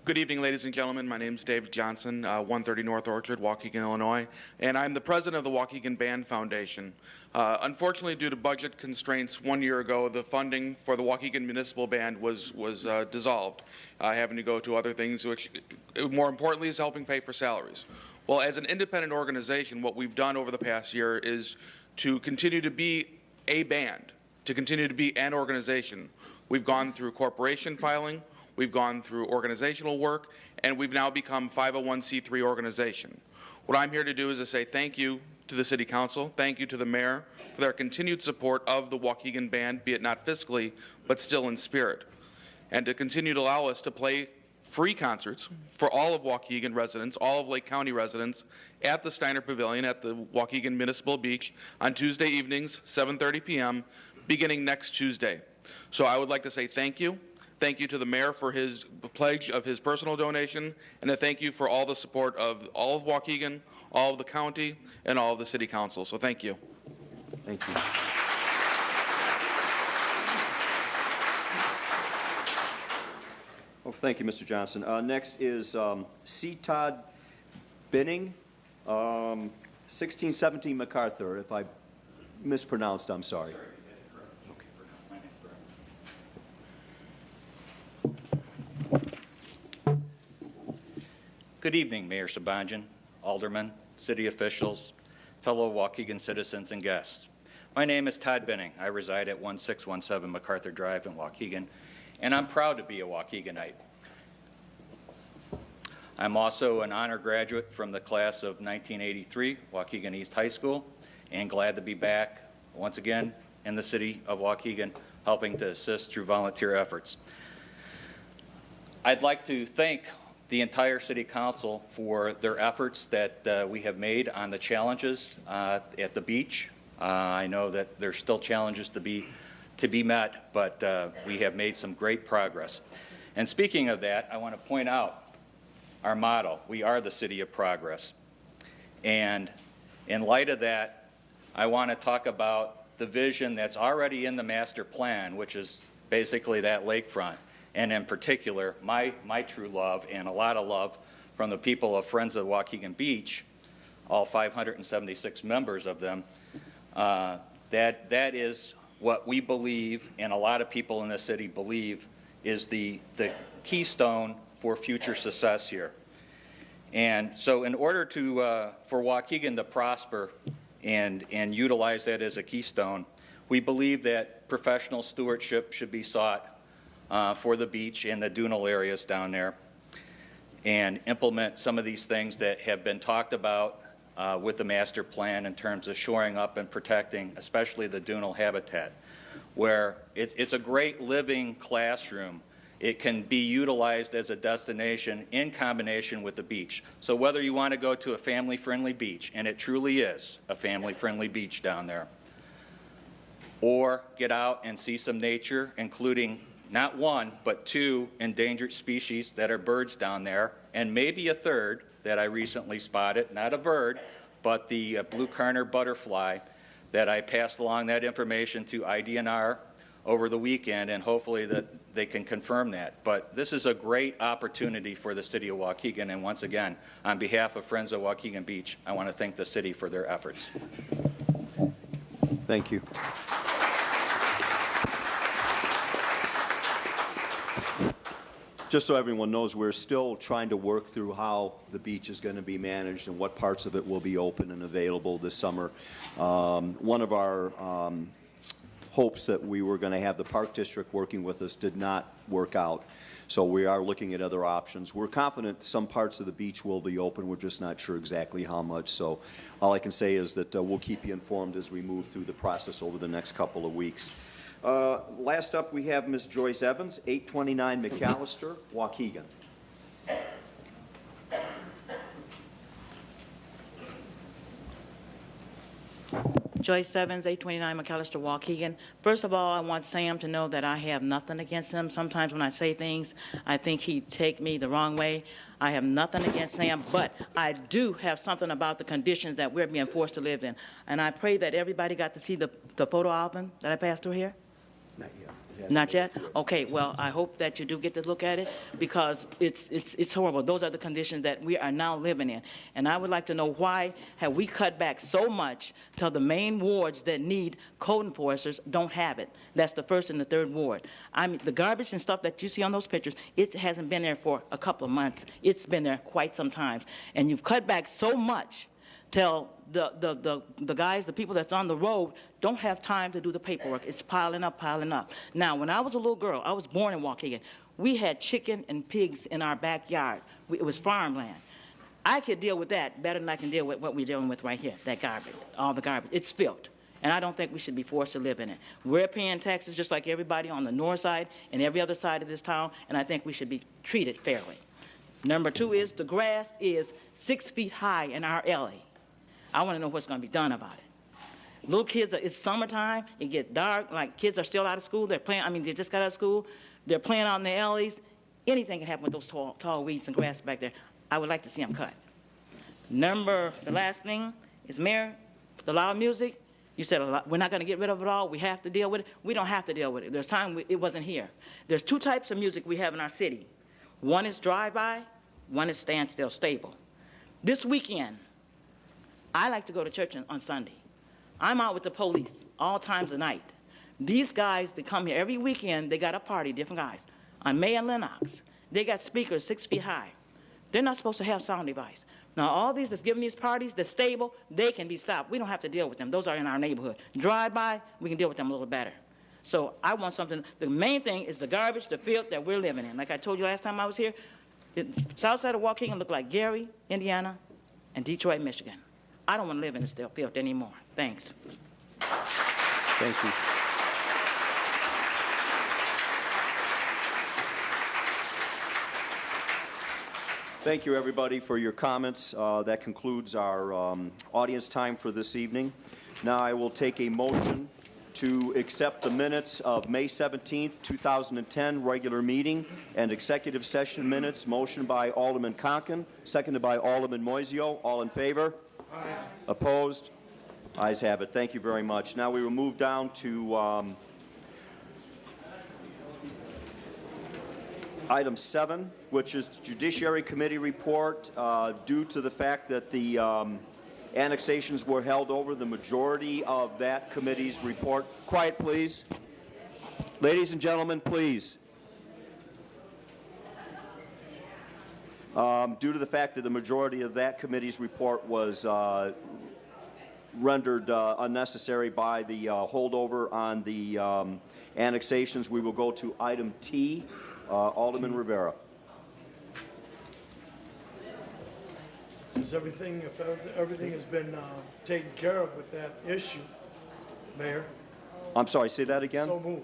Good evening, ladies and gentlemen. My name is Dave Johnson, 130 North Orchard, Waukegan, Illinois, and I'm the president of the Waukegan Band Foundation. Unfortunately, due to budget constraints 1 year ago, the funding for the Waukegan Municipal Band was dissolved, having to go to other things, which more importantly is helping pay for salaries. Well, as an independent organization, what we've done over the past year is to continue to be a band, to continue to be an organization. We've gone through corporation filing, we've gone through organizational work, and we've now become 501c3 organization. What I'm here to do is to say thank you to the City Council, thank you to the Mayor for their continued support of the Waukegan Band, be it not fiscally, but still in spirit, and to continue to allow us to play free concerts for all of Waukegan residents, all of Lake County residents, at the Steiner Pavilion at the Waukegan Municipal Beach on Tuesday evenings, 7:30 p.m., beginning next Tuesday. So I would like to say thank you. Thank you to the Mayor for his pledge of his personal donation, and a thank you for all the support of all of Waukegan, all of the county, and all of the City Council. So thank you. Thank you. Well, thank you, Mr. Johnson. Next is C. Todd Binning, 1617 MacArthur. If I mispronounced, I'm sorry. Good evening, Mayor Sabanjan, aldermen, city officials, fellow Waukegan citizens, and guests. My name is Todd Binning. I reside at 1617 MacArthur Drive in Waukegan, and I'm proud to be a Waukeganite. I'm also an honor graduate from the class of 1983, Waukegan East High School, and glad to be back once again in the city of Waukegan, helping to assist through volunteer efforts. I'd like to thank the entire City Council for their efforts that we have made on the challenges at the beach. I know that there's still challenges to be met, but we have made some great progress. And speaking of that, I want to point out our motto: we are the city of progress. And in light of that, I want to talk about the vision that's already in the master plan, which is basically that lakefront. And in particular, my true love, and a lot of love from the people of Friends of Waukegan Beach, all 576 members of them, that is what we believe, and a lot of people in the city believe, is the keystone for future success here. And so in order to, for Waukegan to prosper and utilize that as a keystone, we believe that professional stewardship should be sought for the beach and the dunal areas down there, and implement some of these things that have been talked about with the master plan in terms of shoring up and protecting, especially the dunal habitat, where it's a great living classroom. It can be utilized as a destination in combination with the beach. So whether you want to go to a family-friendly beach, and it truly is a family-friendly beach down there, or get out and see some nature, including not one, but 2 endangered species that are birds down there, and maybe a third that I recently spotted, not a bird, but the blue Carner butterfly, that I passed along that information to IDNR over the weekend, and hopefully that they can confirm that. But this is a great opportunity for the city of Waukegan, and once again, on behalf of Friends of Waukegan Beach, I want to thank the city for their efforts. Thank you. Just so everyone knows, we're still trying to work through how the beach is going to be managed and what parts of it will be open and available this summer. One of our hopes that we were going to have the Park District working with us did not work out, so we are looking at other options. We're confident some parts of the beach will be open. We're just not sure exactly how much, so all I can say is that we'll keep you informed as we move through the process over the next couple of weeks. Last up, we have Ms. Joyce Evans, 829 McAllister, Waukegan. Joyce Evans, 829 McAllister, Waukegan. First of all, I want Sam to know that I have nothing against him. Sometimes when I say things, I think he'd take me the wrong way. I have nothing against Sam, but I do have something about the conditions that we're being forced to live in. And I pray that everybody got to see the photo album that I passed through here. Not yet. Not yet? Okay, well, I hope that you do get to look at it, because it's horrible. Those are the conditions that we are now living in. And I would like to know, why have we cut back so much till the main wards that need code enforcers don't have it? That's the 1st and the 3rd ward. I mean, the garbage and stuff that you see on those pictures, it hasn't been there for a couple of months. It's been there quite some time. And you've cut back so much till the guys, the people that's on the road, don't have time to do the paperwork. It's piling up, piling up. Now, when I was a little girl, I was born in Waukegan, we had chicken and pigs in our backyard. It was farmland. I could deal with that better than I can deal with what we're dealing with right here, that garbage, all the garbage. It's filth, and I don't think we should be forced to live in it. We're paying taxes just like everybody on the north side and every other side of this town, and I think we should be treated fairly. Number 2 is the grass is 6 feet high in our alley. I want to know what's going to be done about it. Little kids, it's summertime, it gets dark, like kids are still out of school, they're playing, I mean, they just got out of school, they're playing out in the alleys. Anything can happen with those tall weeds and grass back there. I would like to see them cut. The last thing is, Mayor, the loud music, you said we're not going to get rid of it all, we have to deal with it. We don't have to deal with it. There's time it wasn't here. There's 2 types of music we have in our city. One is drive-by, one is standstill stable. This weekend, I like to go to church on Sunday. I'm out with the police all times of night. These guys, they come here every weekend, they got a party, different guys. On May and Lennox, they got speakers 6 feet high. They're not supposed to have sound device. Now, all these that's giving these parties, the stable, they can be stopped. We don't have to deal with them. Those are in our neighborhood. Drive-by, we can deal with them a little better. So I want something. The main thing is the garbage, the filth that we're living in. Like I told you last time I was here, the south side of Waukegan looked like Gary, Indiana, and Detroit, Michigan. I don't want to live in this filth anymore. Thanks. Thank you. Thank you, everybody, for your comments. That concludes our audience time for this evening. Now I will take a motion to accept the minutes of May 17th, 2010 regular meeting and executive session minutes. Motion by Alderman Conken, seconded by Alderman Moiseo. All in favor? Aye. Opposed? Ayes have it. Thank you very much. Now we will move down to item 7, which is the Judiciary Committee report. Due to the fact that the annexations were held over, the majority of that committee's report. Quiet, please. Ladies and gentlemen, please. Due to the fact that the majority of that committee's report was rendered unnecessary by the holdover on the annexations, we will go to item T. Alderman Rivera. If everything has been taken care of with that issue, Mayor. I'm sorry, say that again? So moved.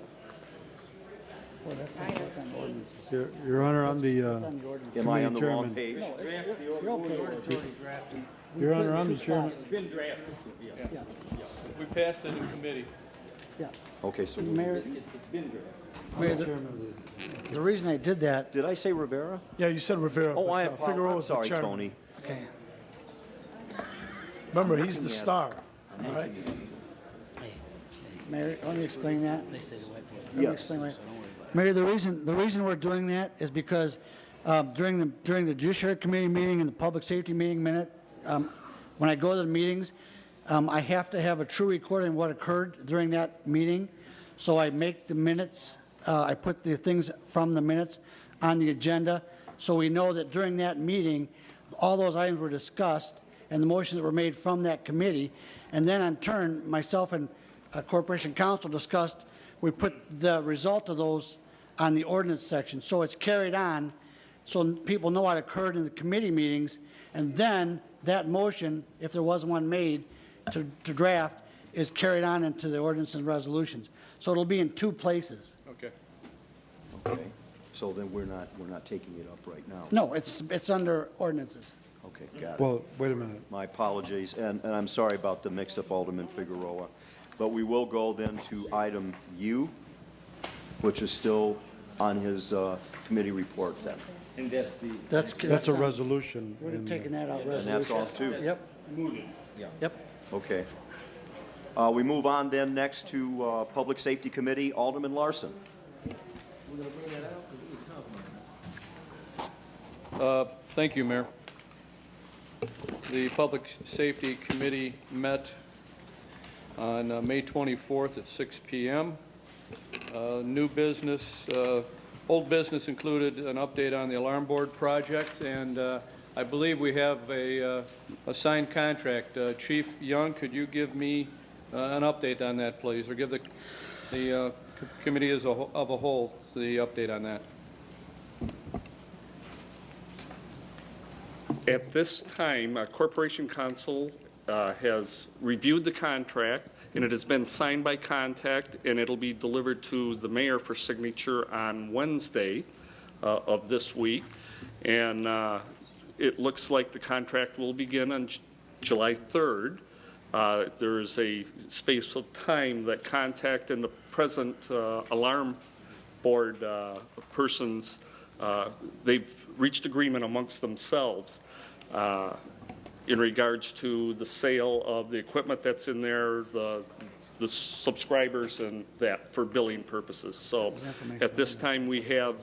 Well, that's on ordinances. Your Honor, I'm the Am I on the wrong committee page? Your Honor, I'm the chairman. It's been drafted. Yeah. We passed it in committee. Yeah. Okay, so Mayor, Mayor, the reason I did that, did I say Rivera? Yeah, you said Rivera, Oh, but Figueroa I'm was the sorry, chairman. Tony. okay, Remember, he's the star, all right? Mayor, let me explain that. They say the white people. Let me explain why. Mayor, the reason we're doing that is because during the Judiciary Committee meeting and the Public Safety meeting minute, when I go to the meetings, I have to have a true recording of what occurred during that meeting. So I make the minutes, I put the things from the minutes on the agenda, so we know that during that meeting, all those items were discussed and the motions that were made from that committee. And then in turn, myself and Corporation Counsel discussed, we put the result of those on the ordinance section. So it's carried on, so people know what occurred in the committee meetings. And then that motion, if there was one made to draft, is carried on into the ordinance and resolutions. So it'll be in two places. Okay. Okay, so then we're not taking it up right now? No, it's under ordinances. Okay, got it. Well, wait a minute. My apologies, and I'm sorry about the mix-up, Alderman Figueroa. But we will go then to item U, which is still on his committee report then. And that's the. That's a on- resolution. We're and, taking that out, And resolution. that's off too? Yep, Yeah. yep. Okay. We move on then next to Public Safety Committee, Alderman Larson. Thank you, Mayor. The Public Safety Committee met on May 24th at 6 p.m. New business, old business included an update on the alarm board project, and I believe we have a signed contract. Chief Young, could you give me an update on that, please, or give the committee as a whole the update on that? At this time, Corporation Counsel has reviewed the contract, and it has been signed by contact, and it'll be delivered to the mayor for signature on Wednesday of this week. And it looks like the contract will begin on July 3rd. There's a space of time that contact and the present alarm board persons, they've reached agreement amongst themselves in regards to the sale of the equipment that's in there, the subscribers and that for billing purposes. So at this time we have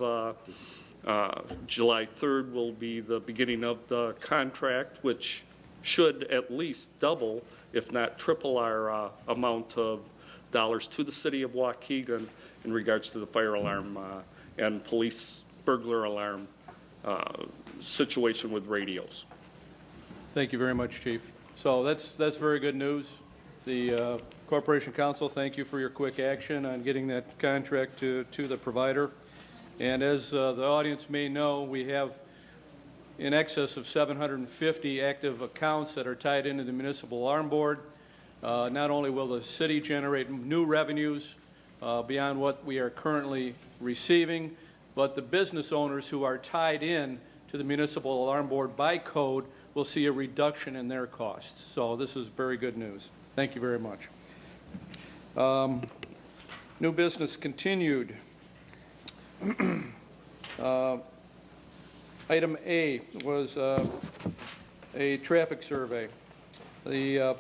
July 3rd will be the beginning of the contract, which should at least double, if not triple, our amount of dollars to the city of Waukegan in regards to the fire alarm and police burglar alarm situation with radios. Thank you very much, Chief. So that's very good news. The Corporation Counsel, thank you for your quick action on getting that contract to the provider. And as the audience may know, we have in excess of 750 active accounts that are tied into the Municipal Alarm Board. Not only will the city generate new revenues beyond what we are currently receiving, but the business owners who are tied in to the Municipal Alarm Board by code will see a reduction in their costs. So this is very good news. Thank you very much. New business continued. Item A was a traffic survey. The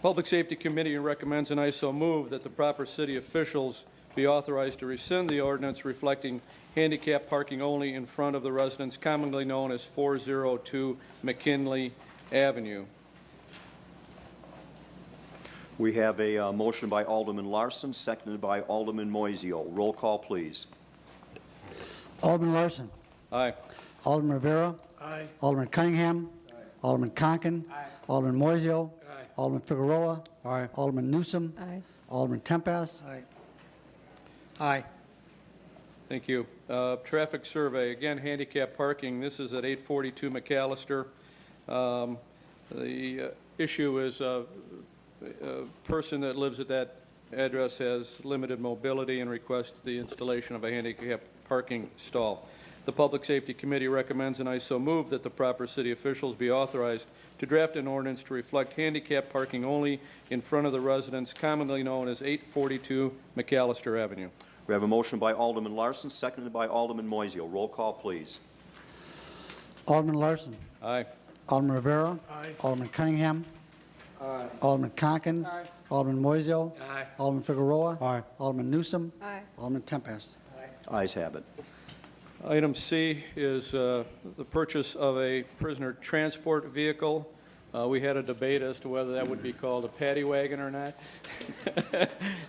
Public Safety Committee recommends, and I so move, that the proper city officials be authorized to rescind the ordinance reflecting handicap parking only in front of the residence commonly known as 402 McKinley Avenue. We have a motion by Alderman Larson, seconded by Alderman Moiseo. Roll call, please. Alderman Larson. Aye. Alderman Rivera. Aye. Alderman Cunningham. Alderman Conken. Alderman Moiseo. Alderman Figueroa. Aye. Alderman Newsom. Aye. Alderman Tempest. Aye. Aye. Thank you. Traffic survey, again, handicap parking. This is at 842 McAllister. The issue is a person that lives at that address has limited mobility and requests the installation of a handicap parking stall. The Public Safety Committee recommends, and I so move, that the proper city officials be authorized to draft an ordinance to reflect handicap parking only in front of the residence commonly known as 842 McAllister Avenue. We have a motion by Alderman Larson, seconded by Alderman Moiseo. Roll call, please. Alderman Larson. Aye. Alderman Rivera. Aye. Alderman Cunningham. Aye. Alderman Conken. Aye. Alderman Moiseo. Aye. Alderman Figueroa. Aye. Alderman Newsom. Aye. Alderman Tempest. Ayes have it. Item C is the purchase of a prisoner transport vehicle. We had a debate as to whether that would be called a paddy wagon or not.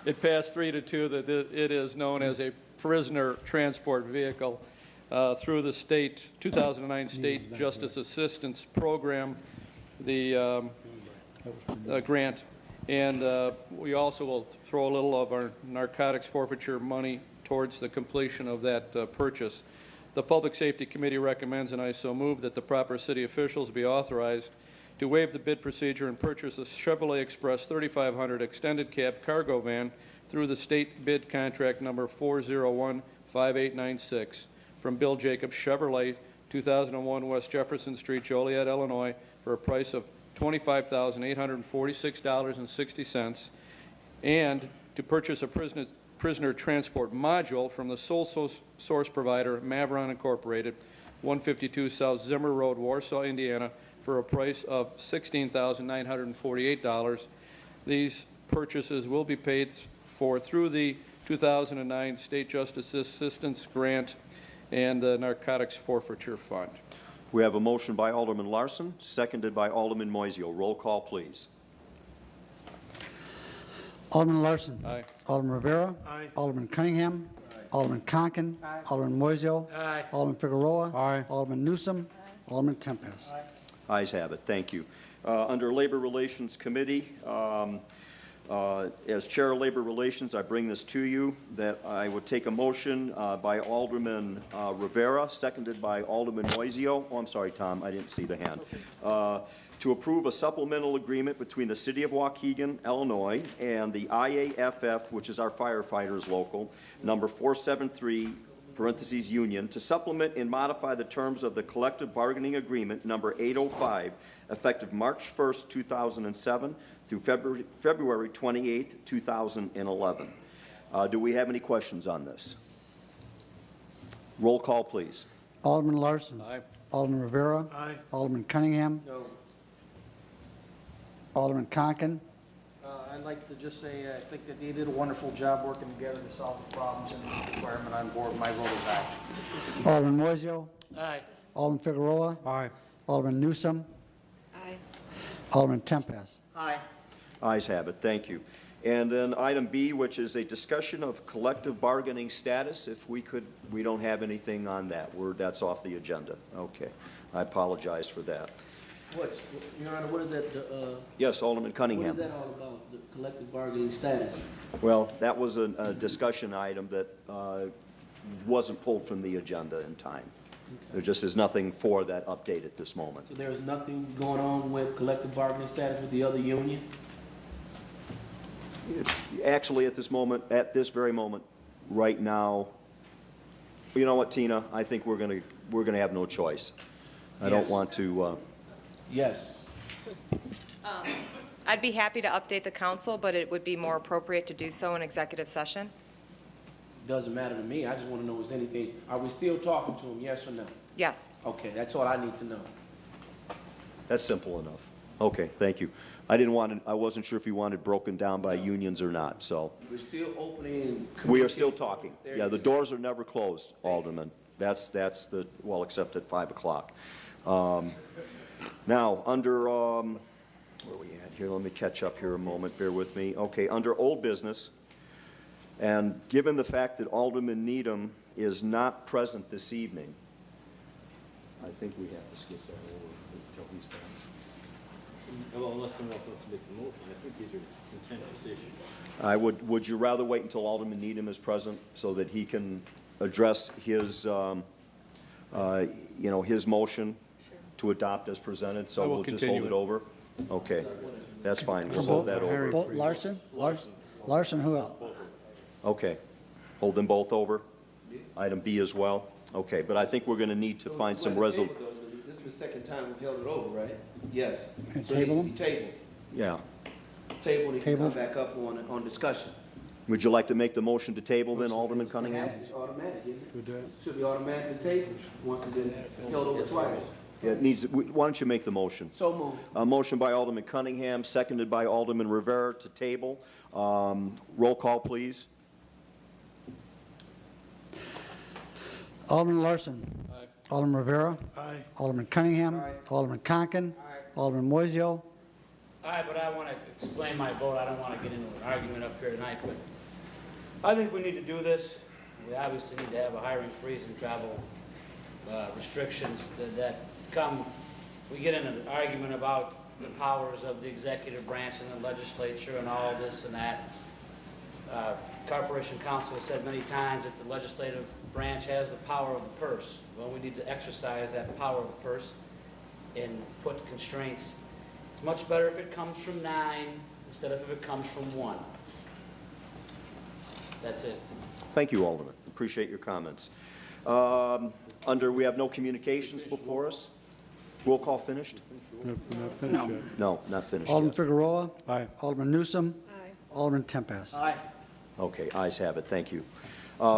It passed 3-2 that it is known as a prisoner transport vehicle through the state 2009 State Justice Assistance Program, the grant. And we also will throw a little of our narcotics forfeiture money towards the completion of that purchase. The Public Safety Committee recommends, and I so move, that the proper city officials be authorized to waive the bid procedure and purchase a Chevrolet Express 3500 extended cab cargo van through the state bid contract number 4015896 from Bill Jacobs Chevrolet, 2001 West Jefferson Street, Joliet, Illinois, for a price of $25,846.60, and to purchase a prisoner transport module from the sole source provider, Mavron Incorporated, 152 South Zimmer Road, Warsaw, Indiana, for a price of $16,948. These purchases will be paid for through the 2009 State Justice Assistance Grant and the Narcotics Forfeiture Fund. We have a motion by Alderman Larson, seconded by Alderman Moiseo. Roll call, please. Alderman Larson. Aye. Alderman Rivera. Aye. Alderman Cunningham. Alderman Conken. Alderman Moiseo. Aye. Alderman Figueroa. Aye. Alderman Newsom. Alderman Tempest. Ayes have it. Thank you. Under Labor Relations Committee, as Chair of Labor Relations, I bring this to you, that I would take a motion by Alderman Rivera, seconded by Alderman Moiseo. Oh, I'm sorry, Tom, I didn't see the hand. To approve a supplemental agreement between the City of Waukegan, Illinois, and the IAFF, which is our firefighters local, number 473, parentheses, union, to supplement and modify the terms of the collective bargaining agreement number 805, effective March 1st, 2007 through February 28th, 2011. Do we have any questions on this? Roll call, please. Alderman Larson. Aye. Alderman Rivera. Aye. Alderman Cunningham. No. Alderman Conken. I'd like to just say I think that they did a wonderful job working together to solve the problems and the environment on board. My vote is aye. Alderman Moiseo. Aye. Alderman Figueroa. Aye. Alderman Newsom. Aye. Alderman Tempest. Aye. Ayes have it. Thank you. And then item B, which is a discussion of collective bargaining status. If we could, we don't have anything on that. That's off the agenda. Okay. I apologize for that. Your Honor, what is that, Yes, Alderman Cunningham. all about, the collective bargaining status? Well, that was a discussion item that wasn't pulled from the agenda in time. There just is nothing for that update at this moment. So there's nothing going on with collective bargaining status with the other union? It's actually at this very moment, right now, you know what, Tina? I think we're gonna have no choice. I don't Yes. want to, Yes. I'd be happy to update the council, but it would be more appropriate to do so in executive session. Doesn't matter to me. I just want to know, is anything, are we still talking to them, yes or no? Yes. Okay, that's all I need to know. that's simple enough. Okay, thank you. I wasn't sure if you wanted broken down by unions or not, so. We're still opening. We are still talking. There Yeah, you the go. doors are never closed, Alderman. That's well, except at 5 o'clock. Now, under, where are we at here? Let me catch up here a moment. Bear with me. Okay, under old business, and given the fact that Alderman Needham is not present this evening, I think we have to skip that over until he's back. Well, unless someone wants to make the motion, I think these are contentious issues. Would you rather wait until Alderman Needham is present so that he can address his, his motion to adopt as presented? I So will we'll just continue hold it it. over? Okay, that's fine. We'll For hold both- that over. both Larson? Larson, who else? Okay. Hold them both over? Item B as well? Okay, but I think we're going to need to find some resolution. This is the second time we've held it over, right? Yes. Okay, So it needs table to be tabled. Yeah. Table, and it can come Table. back up on discussion. Would you like to make the motion to table then, Alderman Cunningham? It's automatic, isn't it? Should be automatically tabled once it's been held over twice. Yeah, it needs, why don't you make the motion? So moved. A motion by Alderman Cunningham, seconded by Alderman Rivera to table. Roll call, please. Alderman Larson. Aye. Alderman Rivera. Aye. Alderman Cunningham. Aye. Alderman Conken. Alderman Moiseo. Aye, but I want to explain my vote. I don't want to get into an argument up here tonight, but I think we need to do this. We obviously need to have a hiring freeze and travel restrictions that come. We get in an argument about the powers of the executive branch and the legislature and all this and that. Corporation Counsel has said many times that the legislative branch has the power of the purse. Well, we need to exercise that power of the purse and put constraints. It's much better if it comes from 9 instead of if it comes from 1. That's it. Thank you, Alderman. Appreciate your comments. We have no communications before us. Roll call finished? No, not finished Alderman yet. Figueroa. Aye. Alderman Newsom. Alderman Tempest. Aye. Okay, ayes have it. Thank you.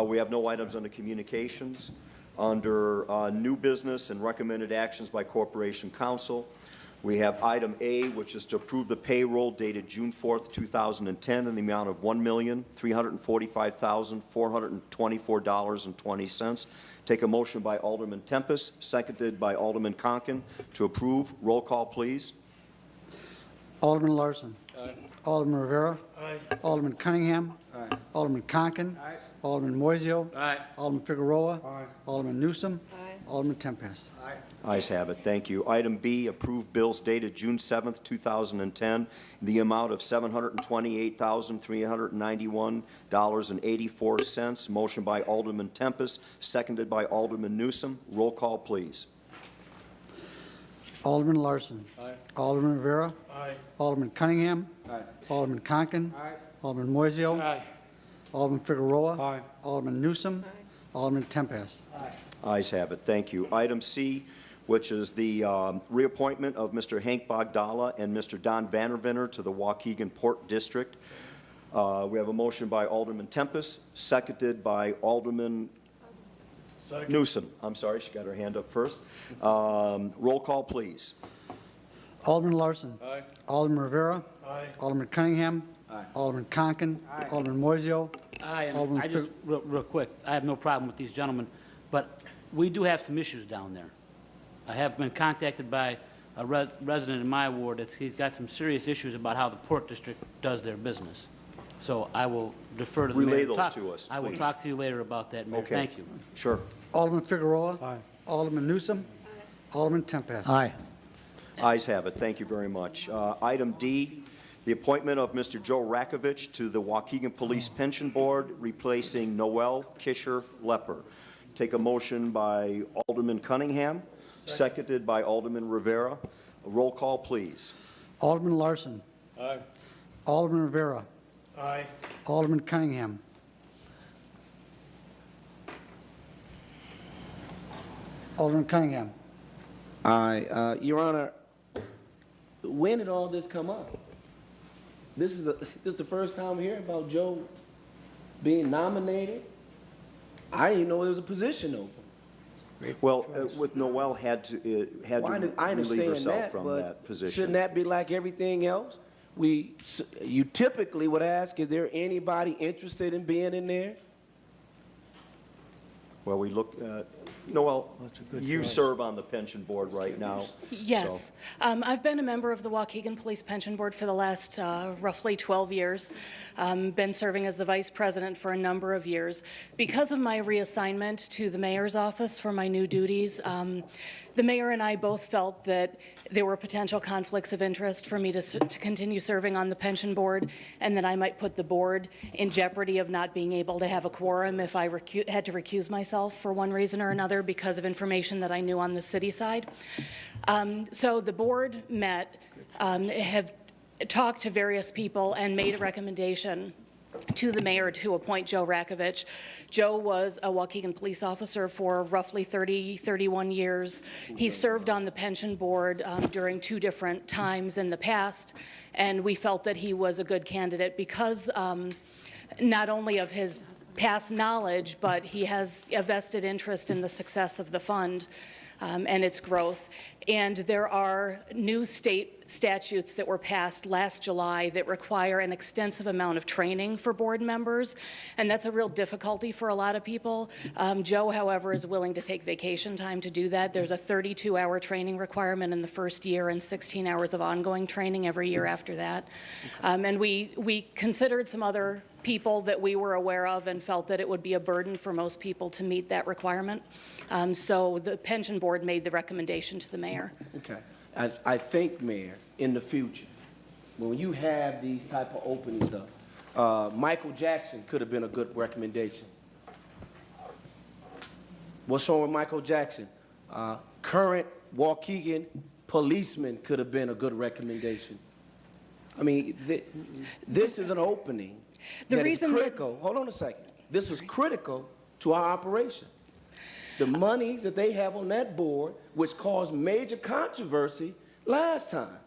We have no items under communications. Under new business and recommended actions by Corporation Counsel, we have item A, which is to approve the payroll dated June 4th, 2010 in the amount of $1,345,424.20. Take a motion by Alderman Tempest, seconded by Alderman Conken to approve. Roll call, please. Alderman Larson. Aye. Alderman Rivera. Aye. Alderman Cunningham. Aye. Alderman Conken. Alderman Moiseo. Aye. Alderman Figueroa. Aye. Alderman Newsom. Aye. Alderman Tempest. Ayes have it. Thank you. Item B, approve bills dated June 7th, 2010, in the amount of $728,391.84. Motion by Alderman Tempest, seconded by Alderman Newsom. Roll call, please. Alderman Larson. Aye. Alderman Rivera. Aye. Alderman Cunningham. Aye. Alderman Conken. Alderman Moiseo. Aye. Alderman Figueroa. Aye. Alderman Newsom. Alderman Tempest. Ayes have it. Thank you. Item C, which is the reappointment of Mr. Hank Bogdala and Mr. Don Vandervenner to the Waukegan Port District. We have a motion by Alderman Tempest, seconded by Alderman Second. Newsom. I'm sorry, she got her hand up first. Roll call, please. Alderman Larson. Aye. Alderman Rivera. Aye. Alderman Cunningham. Alderman Conken. Alderman Moiseo. Aye, and Alderman I just, real quick, I have no problem with these gentlemen, but we do have some issues down there. I have been contacted by a resident in my ward that he's got some serious issues about how the Port District does their business. So I will defer to the mayor. Relay those to us, I will please. talk to you later about that, Mayor. Okay. Thank you. Sure. Alderman Figueroa. Aye. Alderman Newsom. Alderman Tempest. Aye. Ayes have it. Thank you very much. Item D, the appointment of Mr. Joe Rakovich to the Waukegan Police Pension Board, replacing Noel Kisher-Lepper. Take a motion by Alderman Cunningham, seconded by Alderman Rivera. A roll call, please. Alderman Larson. Aye. Alderman Rivera. Aye. Alderman Cunningham. Alderman Cunningham. Aye. Your Honor, when did all this come up? This is the first time we hear about Joe being nominated? I didn't even know there was a position open. Well, with Noel had to Well, I relieve understand herself that, from but that position. shouldn't that be like everything else? You typically would ask, is there anybody interested in being in there? Well, we look, Noel, you serve on the pension board right now. Yes. so- I've been a member of the Waukegan Police Pension Board for the last roughly 12 years. Been serving as the vice president for a number of years. Because of my reassignment to the mayor's office for my new duties, the mayor and I both felt that there were potential conflicts of interest for me to continue serving on the pension board, and that I might put the board in jeopardy of not being able to have a quorum if I had to recuse myself for one reason or another because of information that I knew on the city side. So the board met, have talked to various people and made a recommendation to the mayor to appoint Joe Rakovich. Joe was a Waukegan police officer for roughly 31 years. He served on the pension board during 2 different times in the past, and we felt that he was a good candidate because not only of his past knowledge, but he has a vested interest in the success of the fund and its growth. And there are new state statutes that were passed last July that require an extensive amount of training for board members, and that's a real difficulty for a lot of people. Joe, however, is willing to take vacation time to do that. There's a 32-hour training requirement in the first year and 16 hours of ongoing training every year after that. And we considered some other people that we were aware of and felt that it would be a burden for most people to meet that requirement. So the pension board made the recommendation to the mayor. Okay. I think, Mayor, in the future, when you have these type of openings up, Michael Jackson could have been a good recommendation. What's wrong with Michael Jackson? Current Waukegan policeman could have been a good recommendation. I mean, this is an opening that is critical. Hold on a second. This is critical to our operation. The monies that they have on that board, which caused major controversy last time.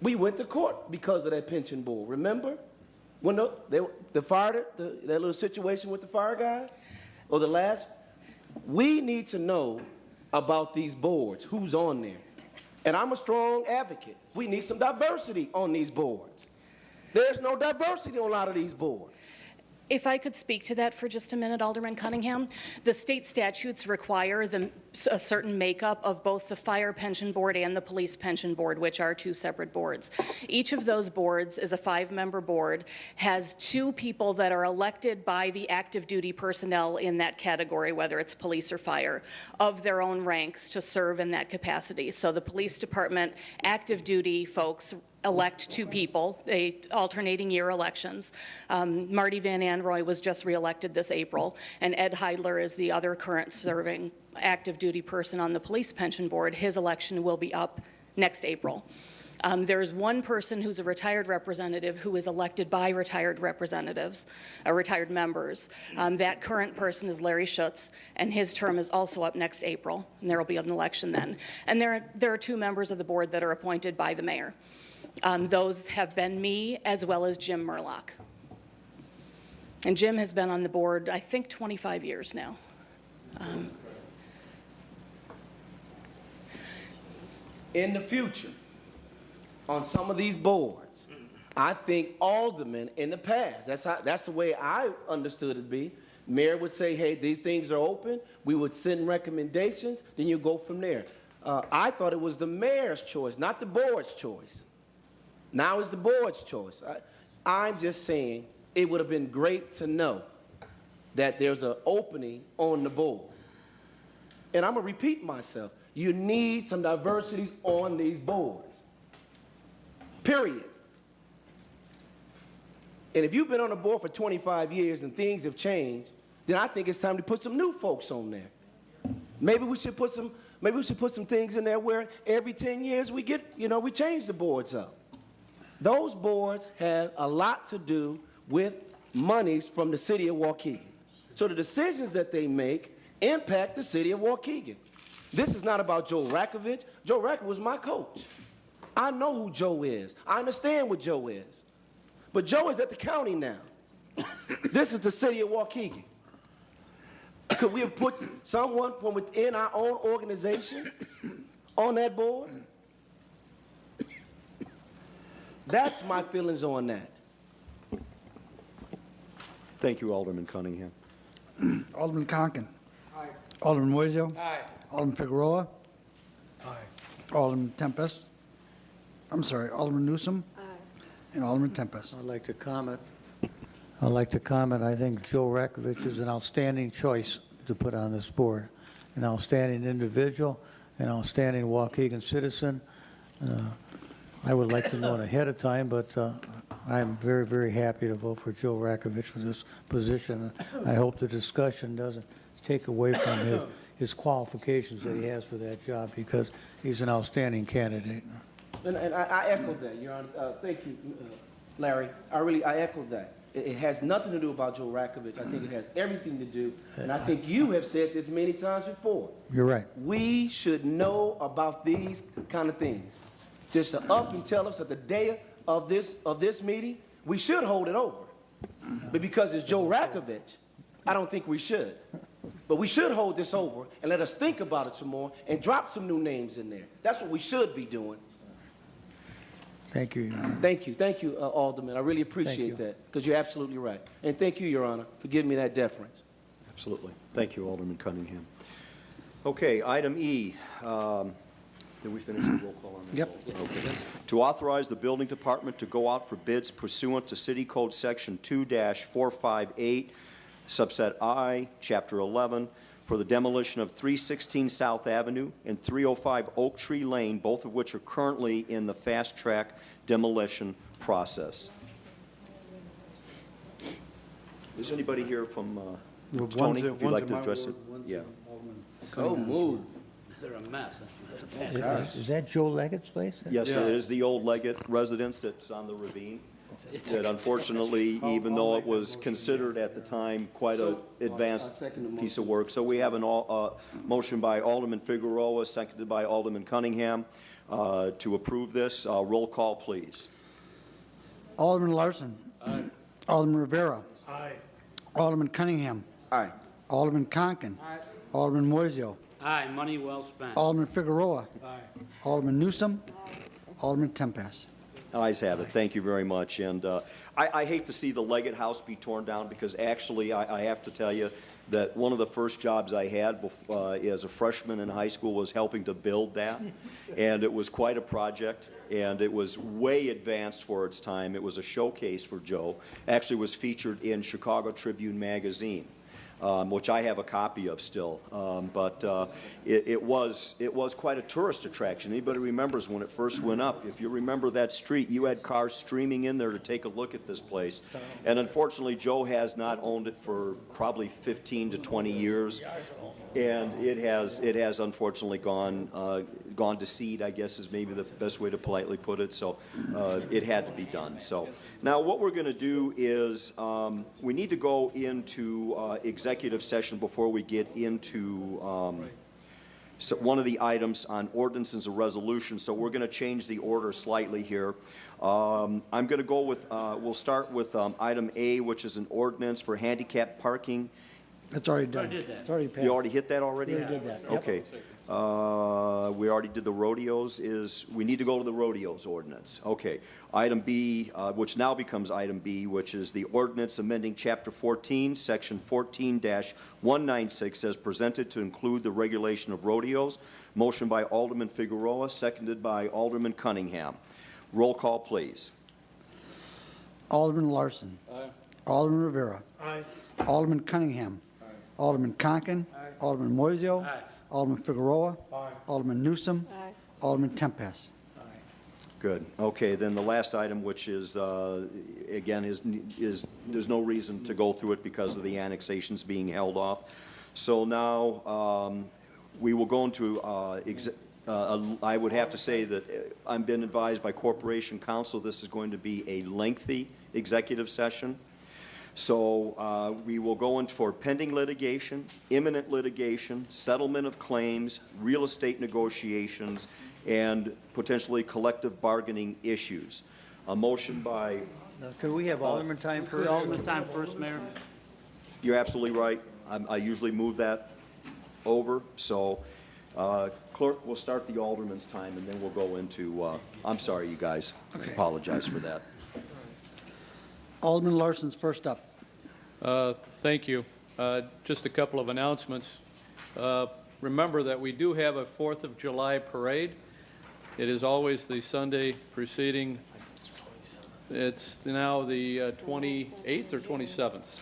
We went to court because of that pension board. Remember? When the fire, that little situation with the fire guy? Or the last? We need to know about these boards, who's on there. And I'm a strong advocate. We need some diversity on these boards. There's no diversity on a lot of these boards. If I could speak to that for just a minute, Alderman Cunningham. The state statutes require a certain makeup of both the fire pension board and the police pension board, which are 2 separate boards. Each of those boards is a 5-member board, has 2 people that are elected by the active duty personnel in that category, whether it's police or fire, of their own ranks to serve in that capacity. So the police department active duty folks elect 2 people, alternating year elections. Marty Van Androy was just reelected this April, and Ed Heidler is the other current serving active duty person on the police pension board. His election will be up next April. There's one person who's a retired representative who is elected by retired representatives, retired members. That current person is Larry Schutz, and his term is also up next April, and there will be an election then. And there are 2 members of the board that are appointed by the mayor. Those have been me as well as Jim Murlock. And Jim has been on the board, I think, 25 years now. In the future, on some of these boards, I think aldermen in the past, that's the way I understood it to be. Mayor would say, hey, these things are open. We would send recommendations, then you go from there. I thought it was the mayor's choice, not the board's choice. Now it's the board's choice. I'm just saying it would have been great to know that there's an opening on the board. And I'm going to repeat myself. You need some diversity on these boards. Period. And if you've been on the board for 25 years and things have changed, then I think it's time to put some new folks on there. Maybe we should put some things in there where every 10 years we change the boards up. Those boards have a lot to do with monies from the city of Waukegan. So the decisions that they make impact the city of Waukegan. This is not about Joe Rakovich. Joe Rakovich was my coach. I know who Joe is. I understand what Joe is. But Joe is at the county now. This is the city of Waukegan. Could we have put someone from within our own organization on that board? That's my feelings on that. Thank you, Alderman Cunningham. Alderman Conken. Aye. Alderman Moiseo. Aye. Alderman Figueroa. Aye. Alderman Tempest. I'm sorry, Alderman Newsom. Aye. And Alderman Tempest. I'd like to comment. I think Joe Rakovich is an outstanding choice to put on this board. An outstanding individual, an outstanding Waukegan citizen. I would like to know it ahead of time, but I'm very, very happy to vote for Joe Rakovich for this position. I hope the discussion doesn't take away from his qualifications that he has for that job, because he's an outstanding candidate. And I echo that, Your Honor. Thank you, Larry. I echo that. It has nothing to do about Joe Rakovich. I think it has everything to do, and I think you have said this many times before. You're right. We should know about these kind of things. Just to up and tell us that the day of this meeting, we should hold it over. But because it's Joe Rakovich, I don't think we should. But we should hold this over and let us think about it some more and drop some new names in there. That's what we should be doing. Thank you, Your Honor. Thank you, Alderman. I really appreciate that, because you're absolutely right. And thank you, Your Honor, for giving me that deference. Absolutely. Thank you, Alderman Cunningham. Okay, item E. Did we finish the roll call on that? Yep. Okay. To authorize the building department to go out for bids pursuant to City Code Section 2-458, subset I, Chapter 11, for the demolition of 316 South Avenue and 305 Oak Tree Lane, both of which are currently in the fast-track demolition process. Is anybody here from Tony, if you'd like to address it? Yeah. So moved. They're a mess. Is that Joe Leggett's place? Yes, it is the old Leggett residence that's on the ravine. That unfortunately, even though it was considered at the time quite an advanced piece of work. So we have a motion by Alderman Figueroa, seconded by Alderman Cunningham, to approve this. Roll call, please. Alderman Larson. Aye. Alderman Rivera. Aye. Alderman Cunningham. Aye. Alderman Conken. Alderman Moiseo. Aye, money well spent. Alderman Figueroa. Aye. Alderman Newsom. Alderman Tempest. Ayes have it. Thank you very much. And I hate to see the Leggett House be torn down, because actually I have to tell you that one of the first jobs I had as a freshman in high school was helping to build that. And it was quite a project, and it was way advanced for its time. It was a showcase for Joe. Actually was featured in Chicago Tribune magazine. Which I have a copy of still. But it was quite a tourist attraction. Anybody remembers when it first went up? If you remember that street, you had cars streaming in there to take a look at this place. And unfortunately, Joe has not owned it for probably 15 to 20 years. And it has unfortunately gone to seed, I guess is maybe the best way to politely put it. So it had to be done. So now what we're going to do is we need to go into executive session before we get into one of the items on ordinances and resolutions. So we're going to change the order slightly here. I'm going to go with, we'll start with item A, which is an ordinance for handicap parking. It's already done. Already did that. It's already passed. You already hit that already? We already did that. Yep. Okay. We already did the rodeos. We need to go to the rodeos ordinance. Okay. Item B, which now becomes item B, which is the ordinance amending Chapter 14, Section 14-196, as presented to include the regulation of rodeos. Motion by Alderman Figueroa, seconded by Alderman Cunningham. Roll call, please. Alderman Larson. Aye. Alderman Rivera. Aye. Alderman Cunningham. Alderman Conken. Alderman Moiseo. Aye. Alderman Figueroa. Aye. Alderman Newsom. Alderman Tempest. Good. Okay, then the last item, which is, again, is there's no reason to go through it because of the annexations being held off. So now we will go into, I would have to say that I've been advised by Corporation Counsel this is going to be a lengthy executive session. So we will go in for pending litigation, imminent litigation, settlement of claims, real estate negotiations, and potentially collective bargaining issues. A motion by... Could we have Alderman time first? Alderman time first, Mayor. You're absolutely right. I usually move that over. So clerk will start the alderman's time, and then we'll go into... I'm sorry, you guys. I apologize for that. Alderman Larson's first up. Thank you. Just a couple of announcements. Remember that we do have a 4th of July parade. It is always the Sunday preceding. It's now the 28th or 27th?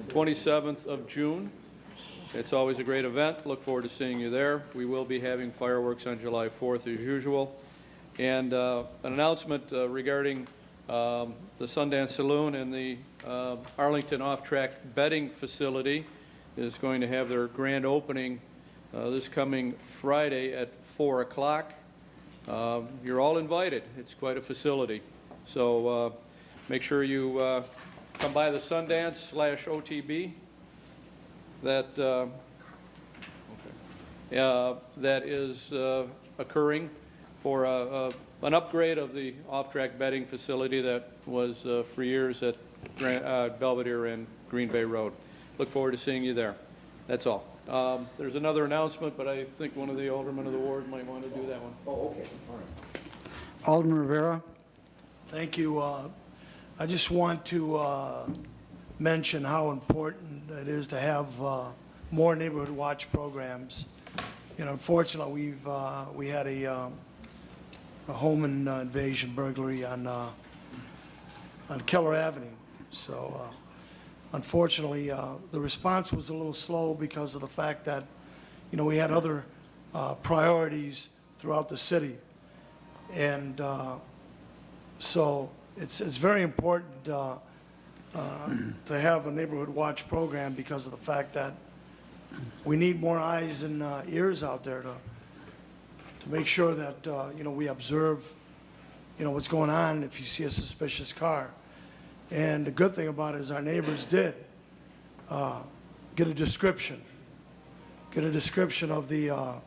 27th of June. It's always a great event. Look forward to seeing you there. We will be having fireworks on July 4th as usual. And an announcement regarding the Sundance Saloon and the Arlington Off-Track Betting Facility is going to have their grand opening this coming Friday at 4 o'clock. You're all invited. It's quite a facility. So make sure you come by the Sundance/OTB that that is occurring for an upgrade of the off-track betting facility that was for years at Belvedere and Green Bay Road. Look forward to seeing you there. That's all. There's another announcement, but I think one of the aldermen of the ward might want to do that one. Oh, okay, all right. Alderman Rivera. Thank you. I just want to mention how important it is to have more neighborhood watch programs. You know, unfortunately, we had a home invasion burglary on Keller Avenue. So unfortunately, the response was a little slow because of the fact that, you know, we had other priorities throughout the city. And so it's very important to have a neighborhood watch program because of the fact that we need more eyes and ears out there to make sure that, you know, we observe, you know, what's going on if you see a suspicious car. And the good thing about it is our neighbors did get a description of the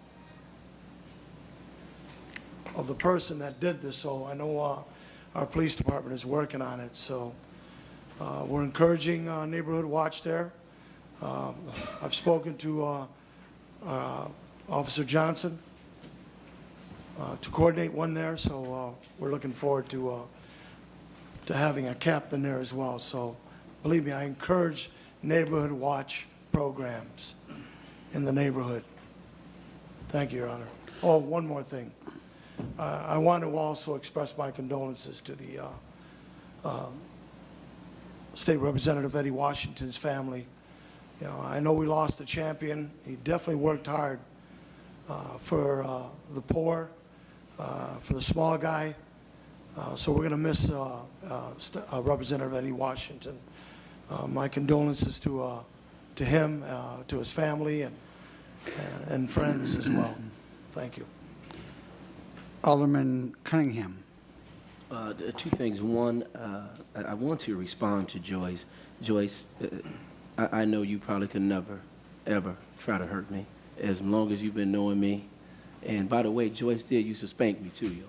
person that did this. So I know our police department is working on it. So we're encouraging neighborhood watch there. I've spoken to Officer Johnson to coordinate one there. So we're looking forward to having a captain there as well. So believe me, I encourage neighborhood watch programs in the neighborhood. Thank you, Your Honor. Oh, one more thing. I want to also express my condolences to the State Representative Eddie Washington's family. You know, I know we lost a champion. He definitely worked hard for the poor, for the small guy. So we're going to miss Representative Eddie Washington. My condolences to him, to his family, and friends as well. Thank you. Alderman Cunningham. Two things. One, I want to respond to Joyce. Joyce, I know you probably could never, ever try to hurt me as long as you've been knowing me. And by the way, Joyce did used to spank me too,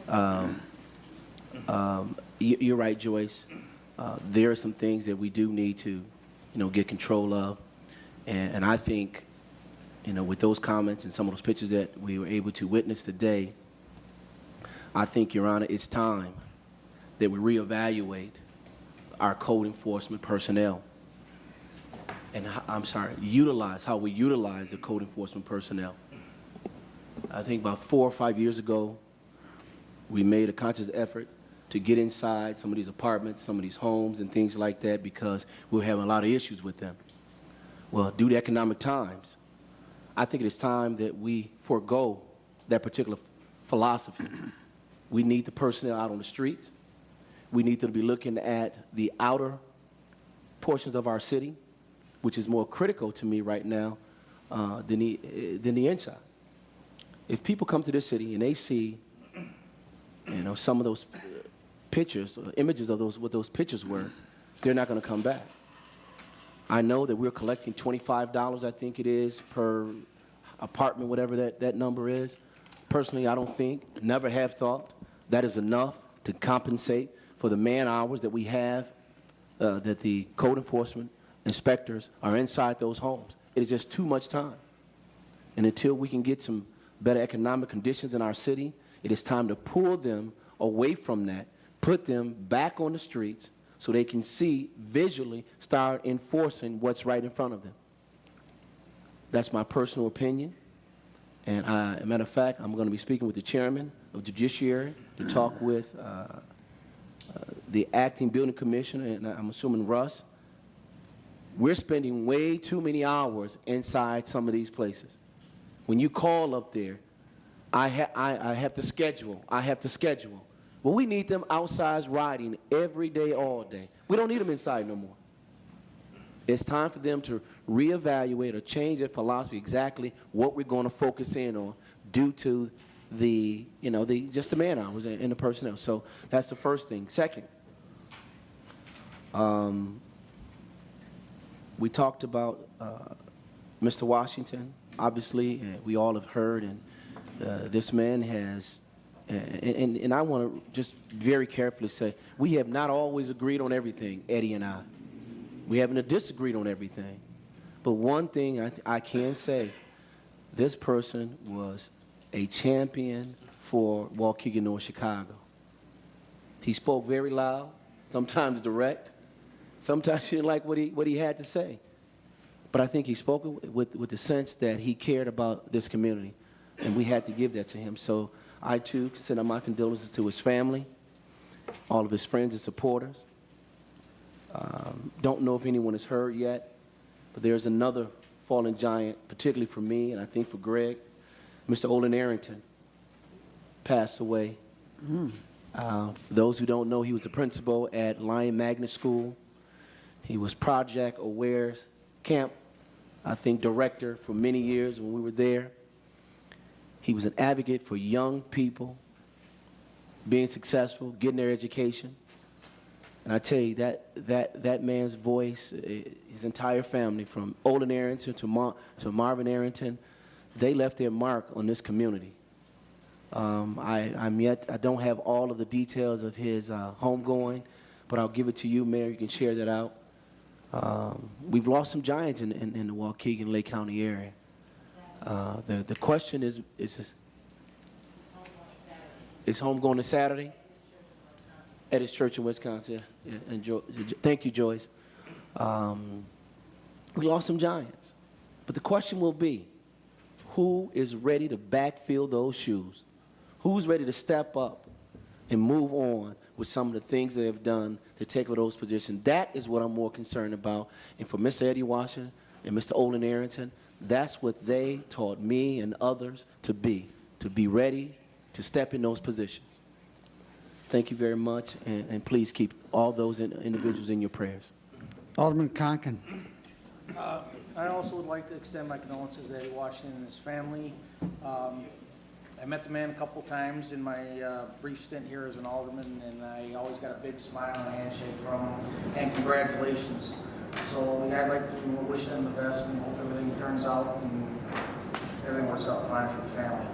y'all. You're right, Joyce. There are some things that we do need to, get control of. And I think, with those comments and some of those pictures that we were able to witness today, I think, Your Honor, it's time that we reevaluate our code enforcement personnel. And utilize how we utilize the code enforcement personnel. I think about 4 or 5 years ago, we made a conscious effort to get inside some of these apartments, some of these homes and things like that because we were having a lot of issues with them. Well, due to economic times, I think it is time that we forego that particular philosophy. We need the personnel out on the streets. We need to be looking at the outer portions of our city, which is more critical to me right now than the inside. If people come to this city and they see, some of those pictures, images of what those pictures were, they're not going to come back. I know that we're collecting $25, I think it is, per apartment, whatever that number is. Personally, I don't think, never have thought, that is enough to compensate for the man hours that we have, that the code enforcement inspectors are inside those homes. It is just too much time. And until we can get some better economic conditions in our city, it is time to pull them away from that, put them back on the streets so they can see, visually, start enforcing what's right in front of them. That's my personal opinion. And as a matter of fact, I'm going to be speaking with the chairman of the Judiciary to talk with the acting building commissioner, and I'm assuming Russ. We're spending way too many hours inside some of these places. When you call up there, I have to schedule. Well, we need them outside riding every day, all day. We don't need them inside no more. It's time for them to reevaluate or change their philosophy exactly what we're going to focus in on due to the man hours and the personnel. So that's the first thing. Second, We talked about Mr. Washington. Obviously, we all have heard, and this man has, and I want to just very carefully say, we have not always agreed on everything, Eddie and I. We haven't disagreed on everything. But one thing I can say, this person was a champion for Waukegan, North Chicago. He spoke very loud, sometimes direct. Sometimes you didn't like what he had to say. But I think he spoke with the sense that he cared about this community, and we had to give that to him. So I, too, send out my condolences to his family, all of his friends and supporters. Don't know if anyone has heard yet, but there's another fallen giant, particularly for me, and I think for Greg. Mr. Olin Arrington passed away. For those who don't know, he was a principal at Lion Magnet School. He was Project Aware's camp, I think, director for many years when we were there. He was an advocate for young people being successful, getting their education. And I tell you, that man's voice, his entire family, from Olin Arrington to Marvin Arrington, they left their mark on this community. I don't have all of the details of his homegoing, but I'll give it to you, Mayor. You can share that out. We've lost some giants in the Waukegan, Lake County area. The question is home going to Saturday? At his church in Wisconsin. Yeah, and thank you, Joyce. We lost some giants. But the question will be, who is ready to backfill those shoes? Who's ready to step up and move on with some of the things they have done to take over those positions? That is what I'm more concerned about. And for Mr. Eddie Washington and Mr. Olin Arrington, that's what they taught me and others to be ready to step in those positions. Thank you very much, and please keep all those individuals in your prayers. Alderman Conken. I also would like to extend my condolences to Eddie Washington and his family. I met the man a couple times in my brief stint here as an alderman, and I always got a big smile and a handshake from him, and congratulations. So I'd like to wish them the best and hope everything turns out and everything works out fine for the family.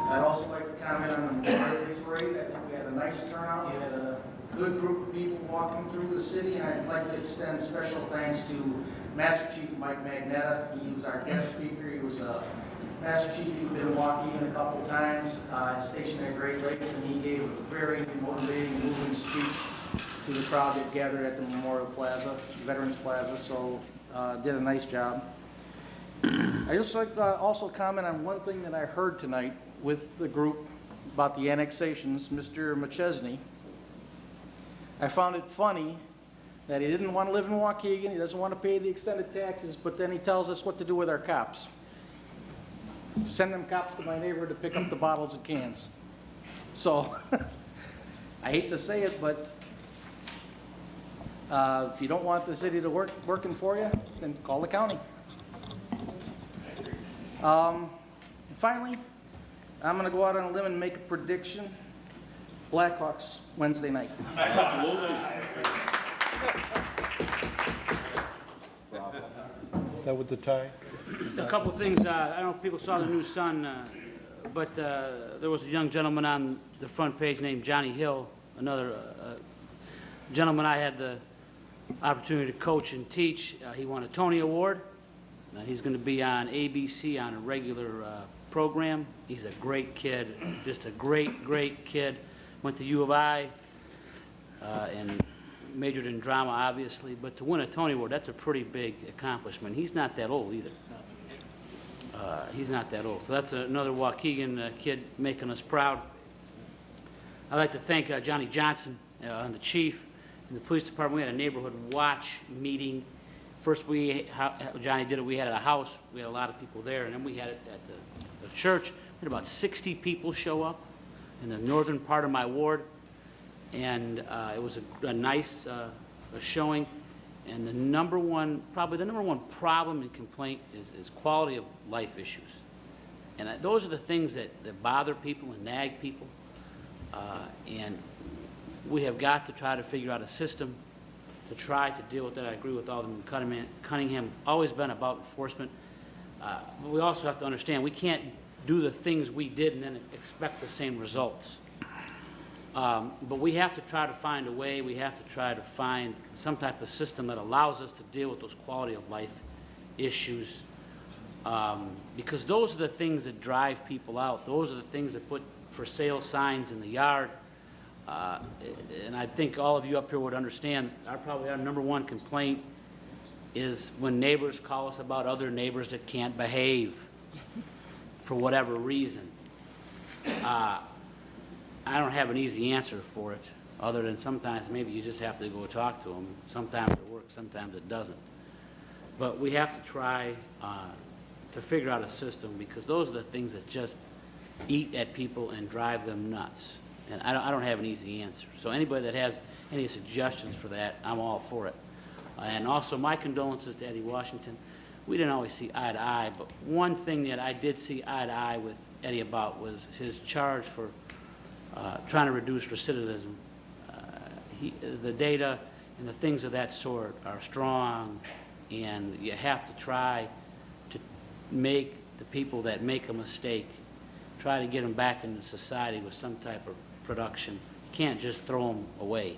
I'd also like to comment on the Memorial Day Parade. I think we had a nice turnout. We had a good group of people walking through the city, and I'd like to extend special thanks to Master Chief Mike Magnetta. He was our guest speaker. He was a Master Chief. He'd been to Waukegan a couple times, stationed at Great Lakes, and he gave a very motivating, moving speech to the crowd that gathered at the Memorial Plaza, Veterans Plaza, so did a nice job. I just like to also comment on one thing that I heard tonight with the group about the annexations, Mr. McChesney. I found it funny that he didn't want to live in Waukegan, he doesn't want to pay the extended taxes, but then he tells us what to do with our cops. Send them cops to my neighborhood to pick up the bottles and cans. So, I hate to say it, but if you don't want the city to working for you, then call the county. Finally, I'm going to go out on a limb and make a prediction. Blackhawks Wednesday night. That with the tie? A couple of things. I don't know if people saw the new Sun, but there was a young gentleman on the front page named Johnny Hill, another gentleman I had the opportunity to coach and teach. He won a Tony Award. He's going to be on ABC on a regular program. He's a great kid, just a great kid. Went to U of I and majored in drama, obviously. But to win a Tony Award, that's a pretty big accomplishment. He's not that old either. He's not that old. So that's another Waukegan kid making us proud. I'd like to thank Johnny Johnson and the chief and the police department. We had a neighborhood watch meeting. First, Johnny did it, we had it at a house. We had a lot of people there, and then we had it at the church. We had about 60 people show up in the northern part of my ward, and it was a nice showing. And probably the number one problem and complaint is quality of life issues. And those are the things that bother people and nag people. And we have got to try to figure out a system to try to deal with that. I agree with Alderman Cunningham, always been about enforcement. But we also have to understand, we can't do the things we did and then expect the same results. But we have to try to find a way, we have to try to find some type of system that allows us to deal with those quality of life issues. Because those are the things that drive people out. Those are the things that put for sale signs in the yard. And I think all of you up here would understand, probably our number one complaint is when neighbors call us about other neighbors that can't behave for whatever reason. I don't have an easy answer for it, other than sometimes maybe you just have to go talk to them. Sometimes it works, sometimes it doesn't. But we have to try to figure out a system, because those are the things that just eat at people and drive them nuts. And I don't have an easy answer. So anybody that has any suggestions for that, I'm all for it. And also, my condolences to Eddie Washington. We didn't always see eye to eye, but one thing that I did see eye to eye with Eddie about was his charge for trying to reduce recidivism. The data and the things of that sort are strong, and you have to try to make the people that make a mistake, try to get them back into society with some type of production. You can't just throw them away.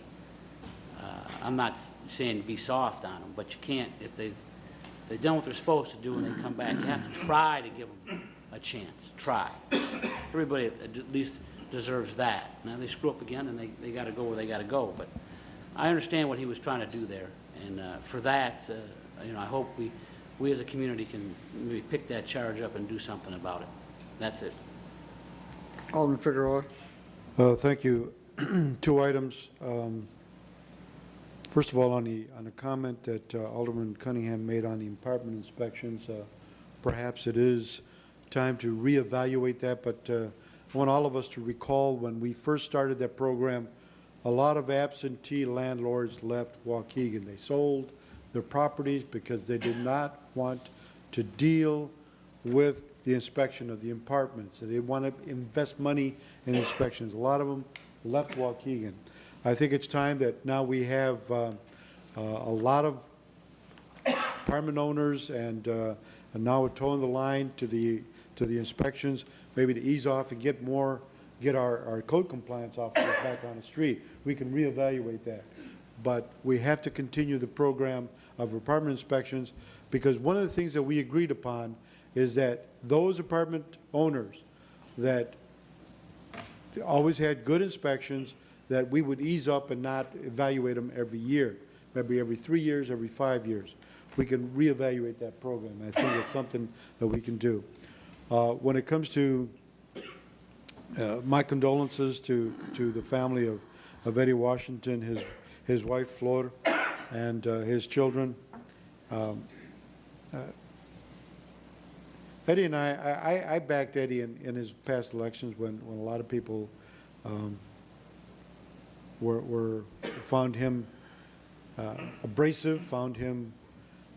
I'm not saying be soft on them, but you can't, if they've done what they're supposed to do and they come back, you have to try to give them a chance. Try. Everybody at least deserves that. Now, they screw up again and they got to go where they got to go. But I understand what he was trying to do there. And for that, I hope we as a community can maybe pick that charge up and do something about it. That's it. Alderman Figueroa. Thank you. Two items. First of all, on the comment that Alderman Cunningham made on the apartment inspections, perhaps it is time to reevaluate that, but I want all of us to recall when we first started that program, a lot of absentee landlords left Waukegan. They sold their properties because they did not want to deal with the inspection of the apartments. They want to invest money in inspections. A lot of them left Waukegan. I think it's time that now we have a lot of apartment owners and now we're towing the line to the inspections, maybe to ease off and get our code compliance officers back on the street. We can reevaluate that. But we have to continue the program of apartment inspections, because one of the things that we agreed upon is that those apartment owners that always had good inspections, that we would ease up and not evaluate them every year, maybe every 3 years, every 5 years. We can reevaluate that program. I think it's something that we can do. When it comes to my condolences to the family of Eddie Washington, his wife Flor, and his children. Eddie and I backed Eddie in his past elections when a lot of people found him abrasive,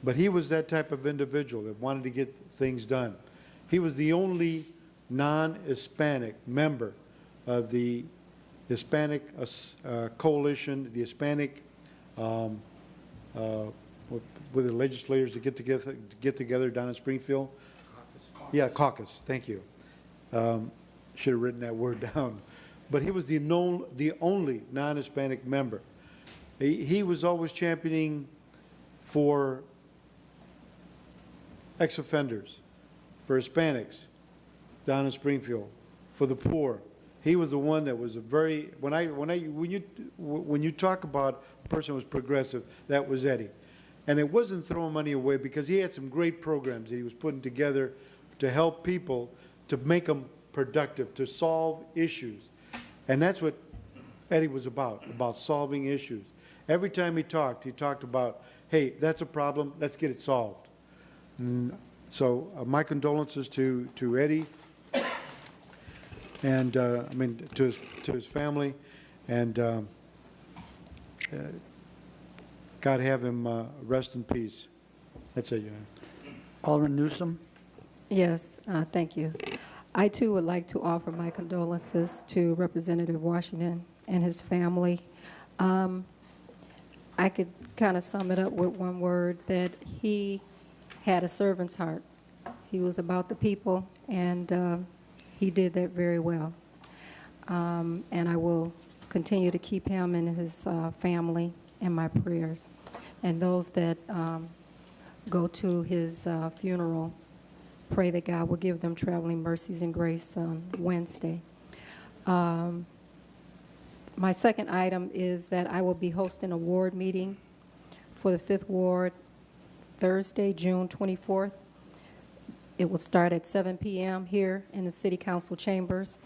but he was that type of individual that wanted to get things done. He was the only non-Hispanic member of the Hispanic coalition, the Hispanic with the legislators to get together down in Springfield. Yeah, caucus. Thank you. Should have written that word down. But he was the only non-Hispanic member. He was always championing for ex-offenders, for Hispanics down in Springfield, for the poor. He was the one that was a very, when you talk about a person who was progressive, that was Eddie. And it wasn't throwing money away, because he had some great programs that he was putting together to help people, to make them productive, to solve issues. And that's what Eddie was about solving issues. Every time he talked about, hey, that's a problem, let's get it solved. So my condolences to Eddie, and to his family, and God have him rest in peace. That's it, Alderman Newsom. Yes, thank you. I too would like to offer my condolences to Representative Washington and his family. I could kind of sum it up with one word, that he had a servant's heart. He was about the people, and he did that very well. And I will continue to keep him and his family in my prayers. And those that go to his funeral, pray that God will give them traveling mercies and grace on Wednesday. My second item is that I will be hosting a ward meeting for the 5th Ward Thursday, June 24th. It will start at 7 p.m. here in the City Council chambers.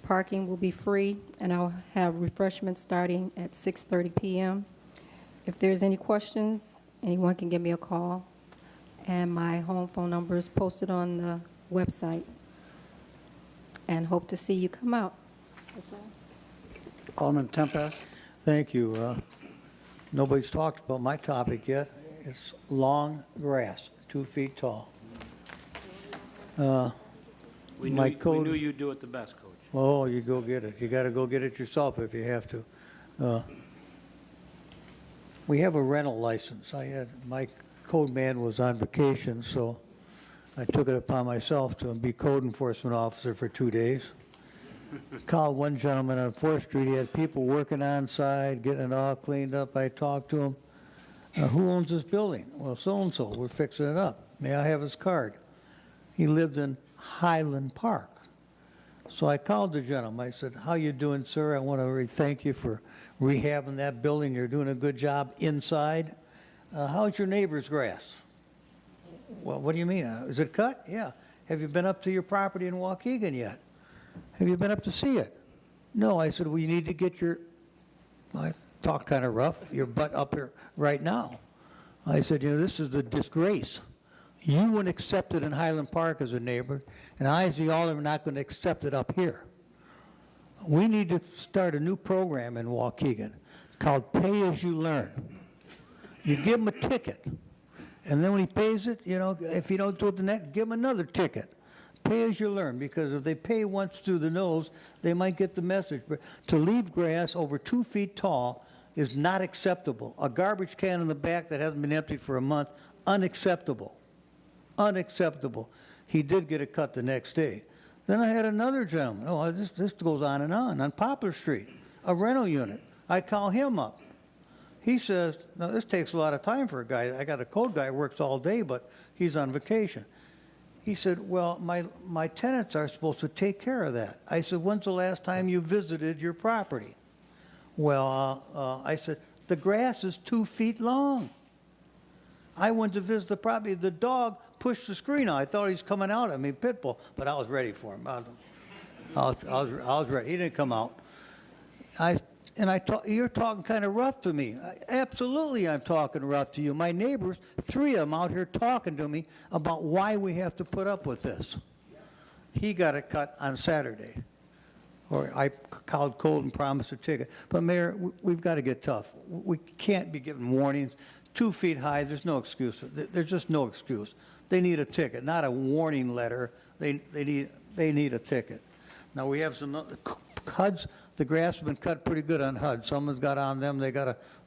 Parking will be free, and I'll have refreshments starting at 6:30 p.m. If there's any questions, anyone can give me a call, and my home phone number is posted on the website. And hope to see you come out. That's all. Alderman Tempest. Thank you. Nobody's talked about my topic yet. It's long grass, 2 feet tall. We My knew code- you'd do it the best, Coach. Oh, you go get it. You got to go get it yourself if you have to. We have a rental license. My code man was on vacation, so I took it upon myself to be code enforcement officer for 2 days. Called one gentleman on 4th Street. He had people working on site, getting it all cleaned up. I talked to him. Who owns this building? Well, so-and-so. We're fixing it up. May I have his card? He lived in Highland Park. So I called the gentleman. I said, how you doing, sir? I want to really thank you for rehabbing that building. You're doing a good job inside. How's your neighbor's grass? Well, what do you mean? Is it cut? Yeah. Have you been up to your property in Waukegan yet? Have you been up to see it? No. I said, well, you need to get I talk kind of rough, your butt up here right now. I said, this is the disgrace. You wouldn't accept it in Highland Park as a neighbor, and I, as the alderman, am not going to accept it up here. We need to start a new program in Waukegan called Pay As You Learn. You give him a ticket, and then when he pays it, if you don't do it the next, give him another ticket. Pay as you learn, because if they pay once through the nose, they might get the message. But to leave grass over 2 feet tall is not acceptable. A garbage can in the back that hasn't been emptied for a month, unacceptable. Unacceptable. He did get it cut the next day. Then I had another gentleman. Oh, this goes on Poplar Street, a rental unit. I call him up. He says, now this takes a lot of time for a guy. I got a code guy who works all day, but he's on vacation. He said, well, my tenants are supposed to take care of that. I said, when's the last time you visited your property? Well, I said, the grass is 2 feet long. I went to visit the property. The dog pushed the screen out. I thought he was coming out. Pit bull, but I was ready for him. I was ready. He didn't come out. You're talking kind of rough to me. Absolutely, I'm talking rough to you. My neighbors, 3 of them out here talking to me about why we have to put up with this. He got it cut on Saturday. Or I called Cold and promised a ticket. But Mayor, we've got to get tough. We can't be giving warnings. 2 feet high, there's no excuse. There's just no excuse. They need a ticket, not a warning letter. They need a ticket. Now, we have some HUDs. The grass has been cut pretty good on HUD. Someone's got on them.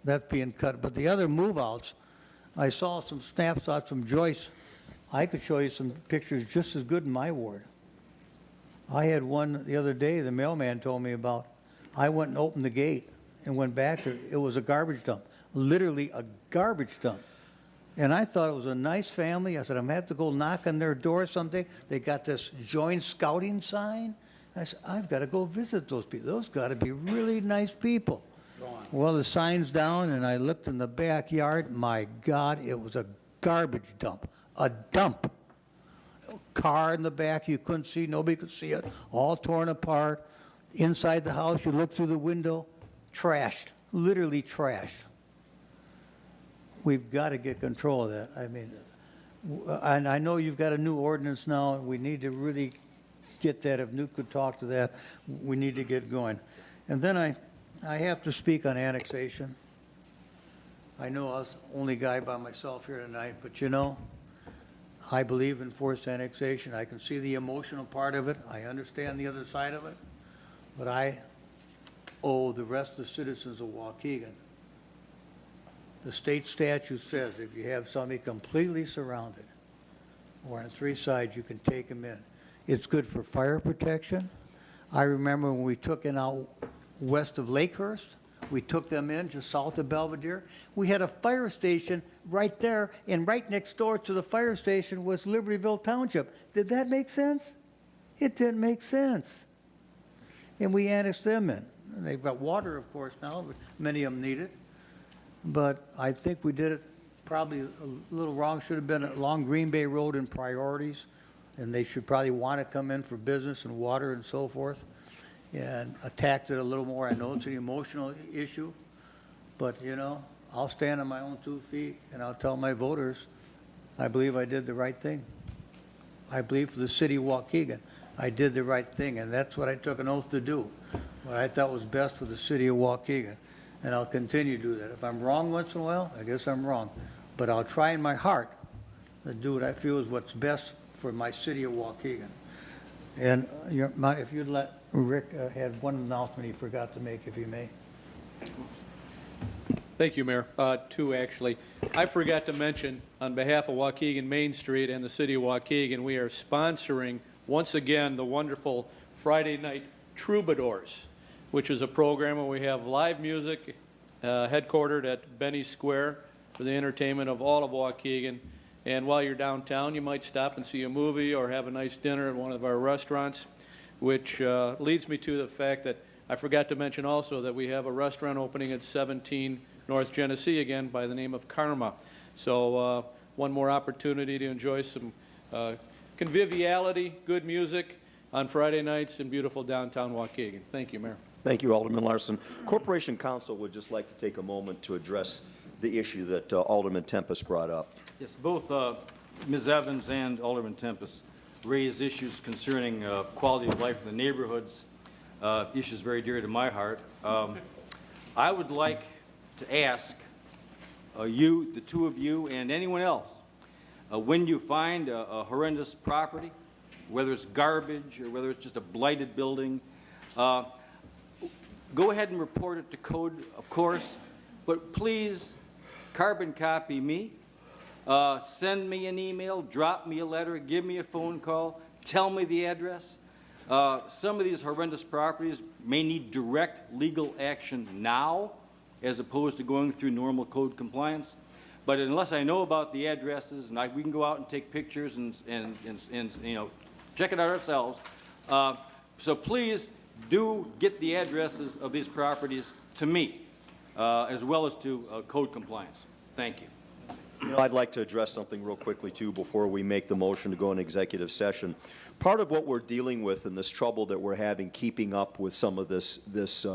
That's being cut. But the other move-outs, I saw some snapshots from Joyce. I could show you some pictures just as good in my ward. I had one the other day the mailman told me about. I went and opened the gate and went back there. It was a garbage dump, literally a garbage dump. And I thought it was a nice family. I said, I'm going to have to go knock on their door someday. They got this joint scouting sign. I said, I've got to go visit those people. Those got to be really nice people. Well, the sign's down, and I looked in the backyard. My God, it was a garbage dump. A dump. Car in the back you couldn't see. Nobody could see it. All torn apart. Inside the house, you look through the window. Trashed. Literally trashed. We've got to get control of that. And I know you've got a new ordinance now. We need to really get that. If Newt could talk to that, we need to get going. And then I have to speak on annexation. I know I was the only guy by myself here tonight, but I believe in forced annexation. I can see the emotional part of it. I understand the other side of it. But I owe the rest of the citizens of Waukegan The state statute says if you have somebody completely surrounded or on three sides, you can take them in. It's good for fire protection. I remember when we took in out west of Lakehurst, we took them in just south of Belvedere. We had a fire station right there, and right next door to the fire station was Libertyville Township. Did that make sense? It didn't make sense. And we annexed them in. And they've got water, of course, now, but many of them need it. But I think we did it probably a little wrong. Should have been along Green Bay Road in priorities, and they should probably want to come in for business and water and so forth, and attacked it a little more. I know it's an emotional issue, but, you know, I'll stand on my own 2 feet, and I'll tell my voters, I believe I did the right thing. I believe for the city of Waukegan, I did the right thing, and that's what I took an oath to do, what I thought was best for the city of Waukegan, and I'll continue to do that. If I'm wrong once in a while, I guess I'm wrong, but I'll try in my heart to do what I feel is what's best for my city of Waukegan. And if you'd let Rick had one announcement he forgot to make, if he may. Thank you, Mayor. Two, actually. I forgot to mention, on behalf of Waukegan Main Street and the city of Waukegan, we are sponsoring, once again, the wonderful Friday Night Troubadours, which is a program where we have live music headquartered at Benny Square for the entertainment of all of Waukegan. And while you're downtown, you might stop and see a movie or have a nice dinner at one of our restaurants, which leads me to the fact that I forgot to mention also that we have a restaurant opening at 17 North Genesee again by the name of Karma. So one more opportunity to enjoy some conviviality, good music on Friday nights in beautiful downtown Waukegan. Thank you, Mayor. Thank you, Alderman Larson. Corporation Counsel would just like to take a moment to address the issue that Alderman Tempest brought up. Yes, both Ms. Evans and Alderman Tempest raised issues concerning quality of life in the neighborhoods, issues very dear to my heart. I would like to ask you, the two of you, and anyone else, when you find a horrendous property, whether it's garbage or whether it's just a blighted building, go ahead and report it to code, of course, but please carbon copy me, send me an email, drop me a letter, give me a phone call, tell me the address. Some of these horrendous properties may need direct legal action now as opposed to going through normal code compliance. But unless I know about the addresses, and we can go out and take pictures and you know, check it out ourselves. So please do get the addresses of these properties to me, as well as to code compliance. Thank you. You know, I'd like to address something real quickly, too, before we make the motion to go in executive session. Part of what we're dealing with and this trouble that we're having keeping up with some of this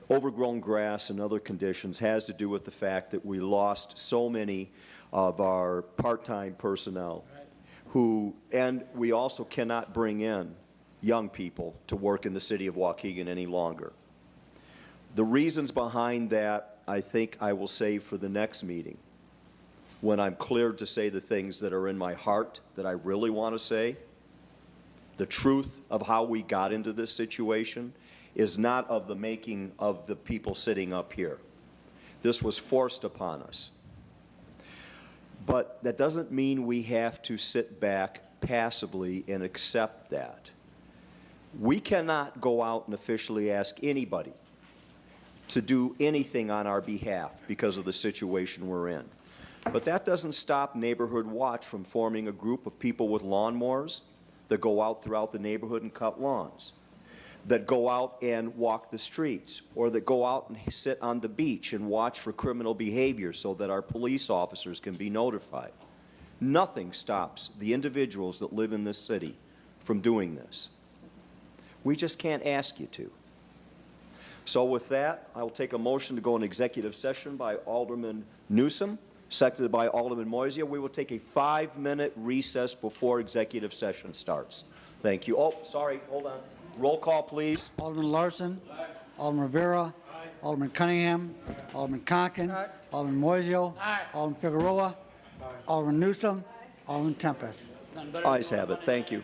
overgrown grass and other conditions has to do with the fact that we lost so many of our part-time personnel and we also cannot bring in young people to work in the city of Waukegan any longer. The reasons behind that, I think I will save for the next meeting, when I'm cleared to say the things that are in my heart that I really want to say. The truth of how we got into this situation is not of the making of the people sitting up here. This was forced upon us. But that doesn't mean we have to sit back passively and accept that. We cannot go out and officially ask anybody to do anything on our behalf because of the situation we're in. But that doesn't stop Neighborhood Watch from forming a group of people with lawnmowers that go out throughout the neighborhood and cut lawns, that go out and walk the streets, or that go out and sit on the beach and watch for criminal behavior so that our police officers can be notified. Nothing stops the individuals that live in this city from doing this. We just can't ask you to. So with that, I will take a motion to go in executive session by Alderman Newsom, seconded by Alderman Moisia. We will take a 5-minute recess before executive session starts. Thank you. Oh, sorry, hold on. Roll call, please. Alderman Larson. Aye. Alderman Rivera. Aye. Alderman Cunningham. Aye. Alderman Conken. Aye. Alderman Moisio. Aye. Alderman Figueroa. Aye. Alderman Newsom. Aye. Alderman Tempest. Ayes have it. Thank you.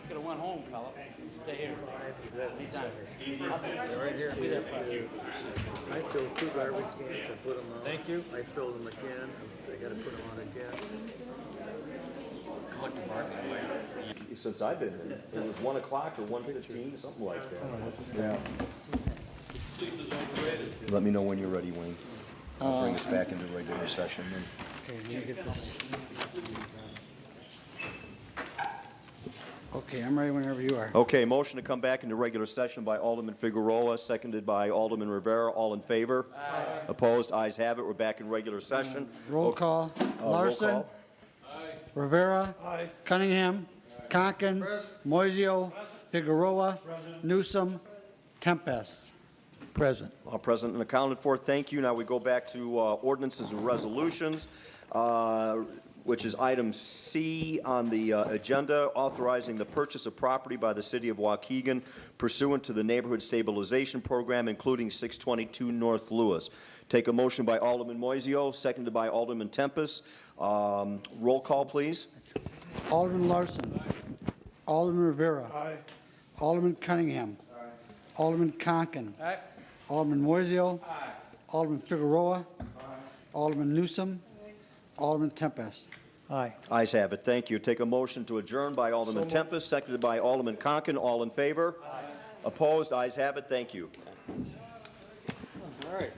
Could have went home, fella. Stay here. Anytime. Right here. Be there for you. I filled 2 garbage cans, I put them on. Thank you. I filled them again, I gotta put them on again. Since I've been in, it was 1 o'clock or 1:15, something like that. Yeah. Let me know when you're ready, Wayne. I'll bring us back into regular session then. Okay, let me get this. Okay, I'm ready whenever you are. Okay, motion to come back into regular session by Alderman Figueroa, seconded by Alderman Rivera. All in favor? Aye. Opposed? Ayes have it. We're back in regular session. Roll call. Roll Larson. call. Rivera. Aye. Cunningham. Conken. Moiseo. Figueroa. Newsom. Tempest. Present. All present and accounted for. Thank you. Now we go back to ordinances and resolutions, which is item C on the agenda, authorizing the purchase of property by the city of Waukegan pursuant to the Neighborhood Stabilization Program, including 622 North Lewis. Take a motion by Alderman Moiseo, seconded by Alderman Tempest. Roll call, please. Alderman Larson. Alderman Rivera. Aye. Alderman Cunningham. Alderman Conken. Aye. Alderman Moiseo. Alderman Figueroa. Alderman Newsom. Alderman Tempest. Aye. Ayes have it. Thank you. Take a motion to adjourn by Alderman Tempest, seconded by Alderman Conken. All in favor? Aye. Opposed? Ayes have it. Thank you. All right.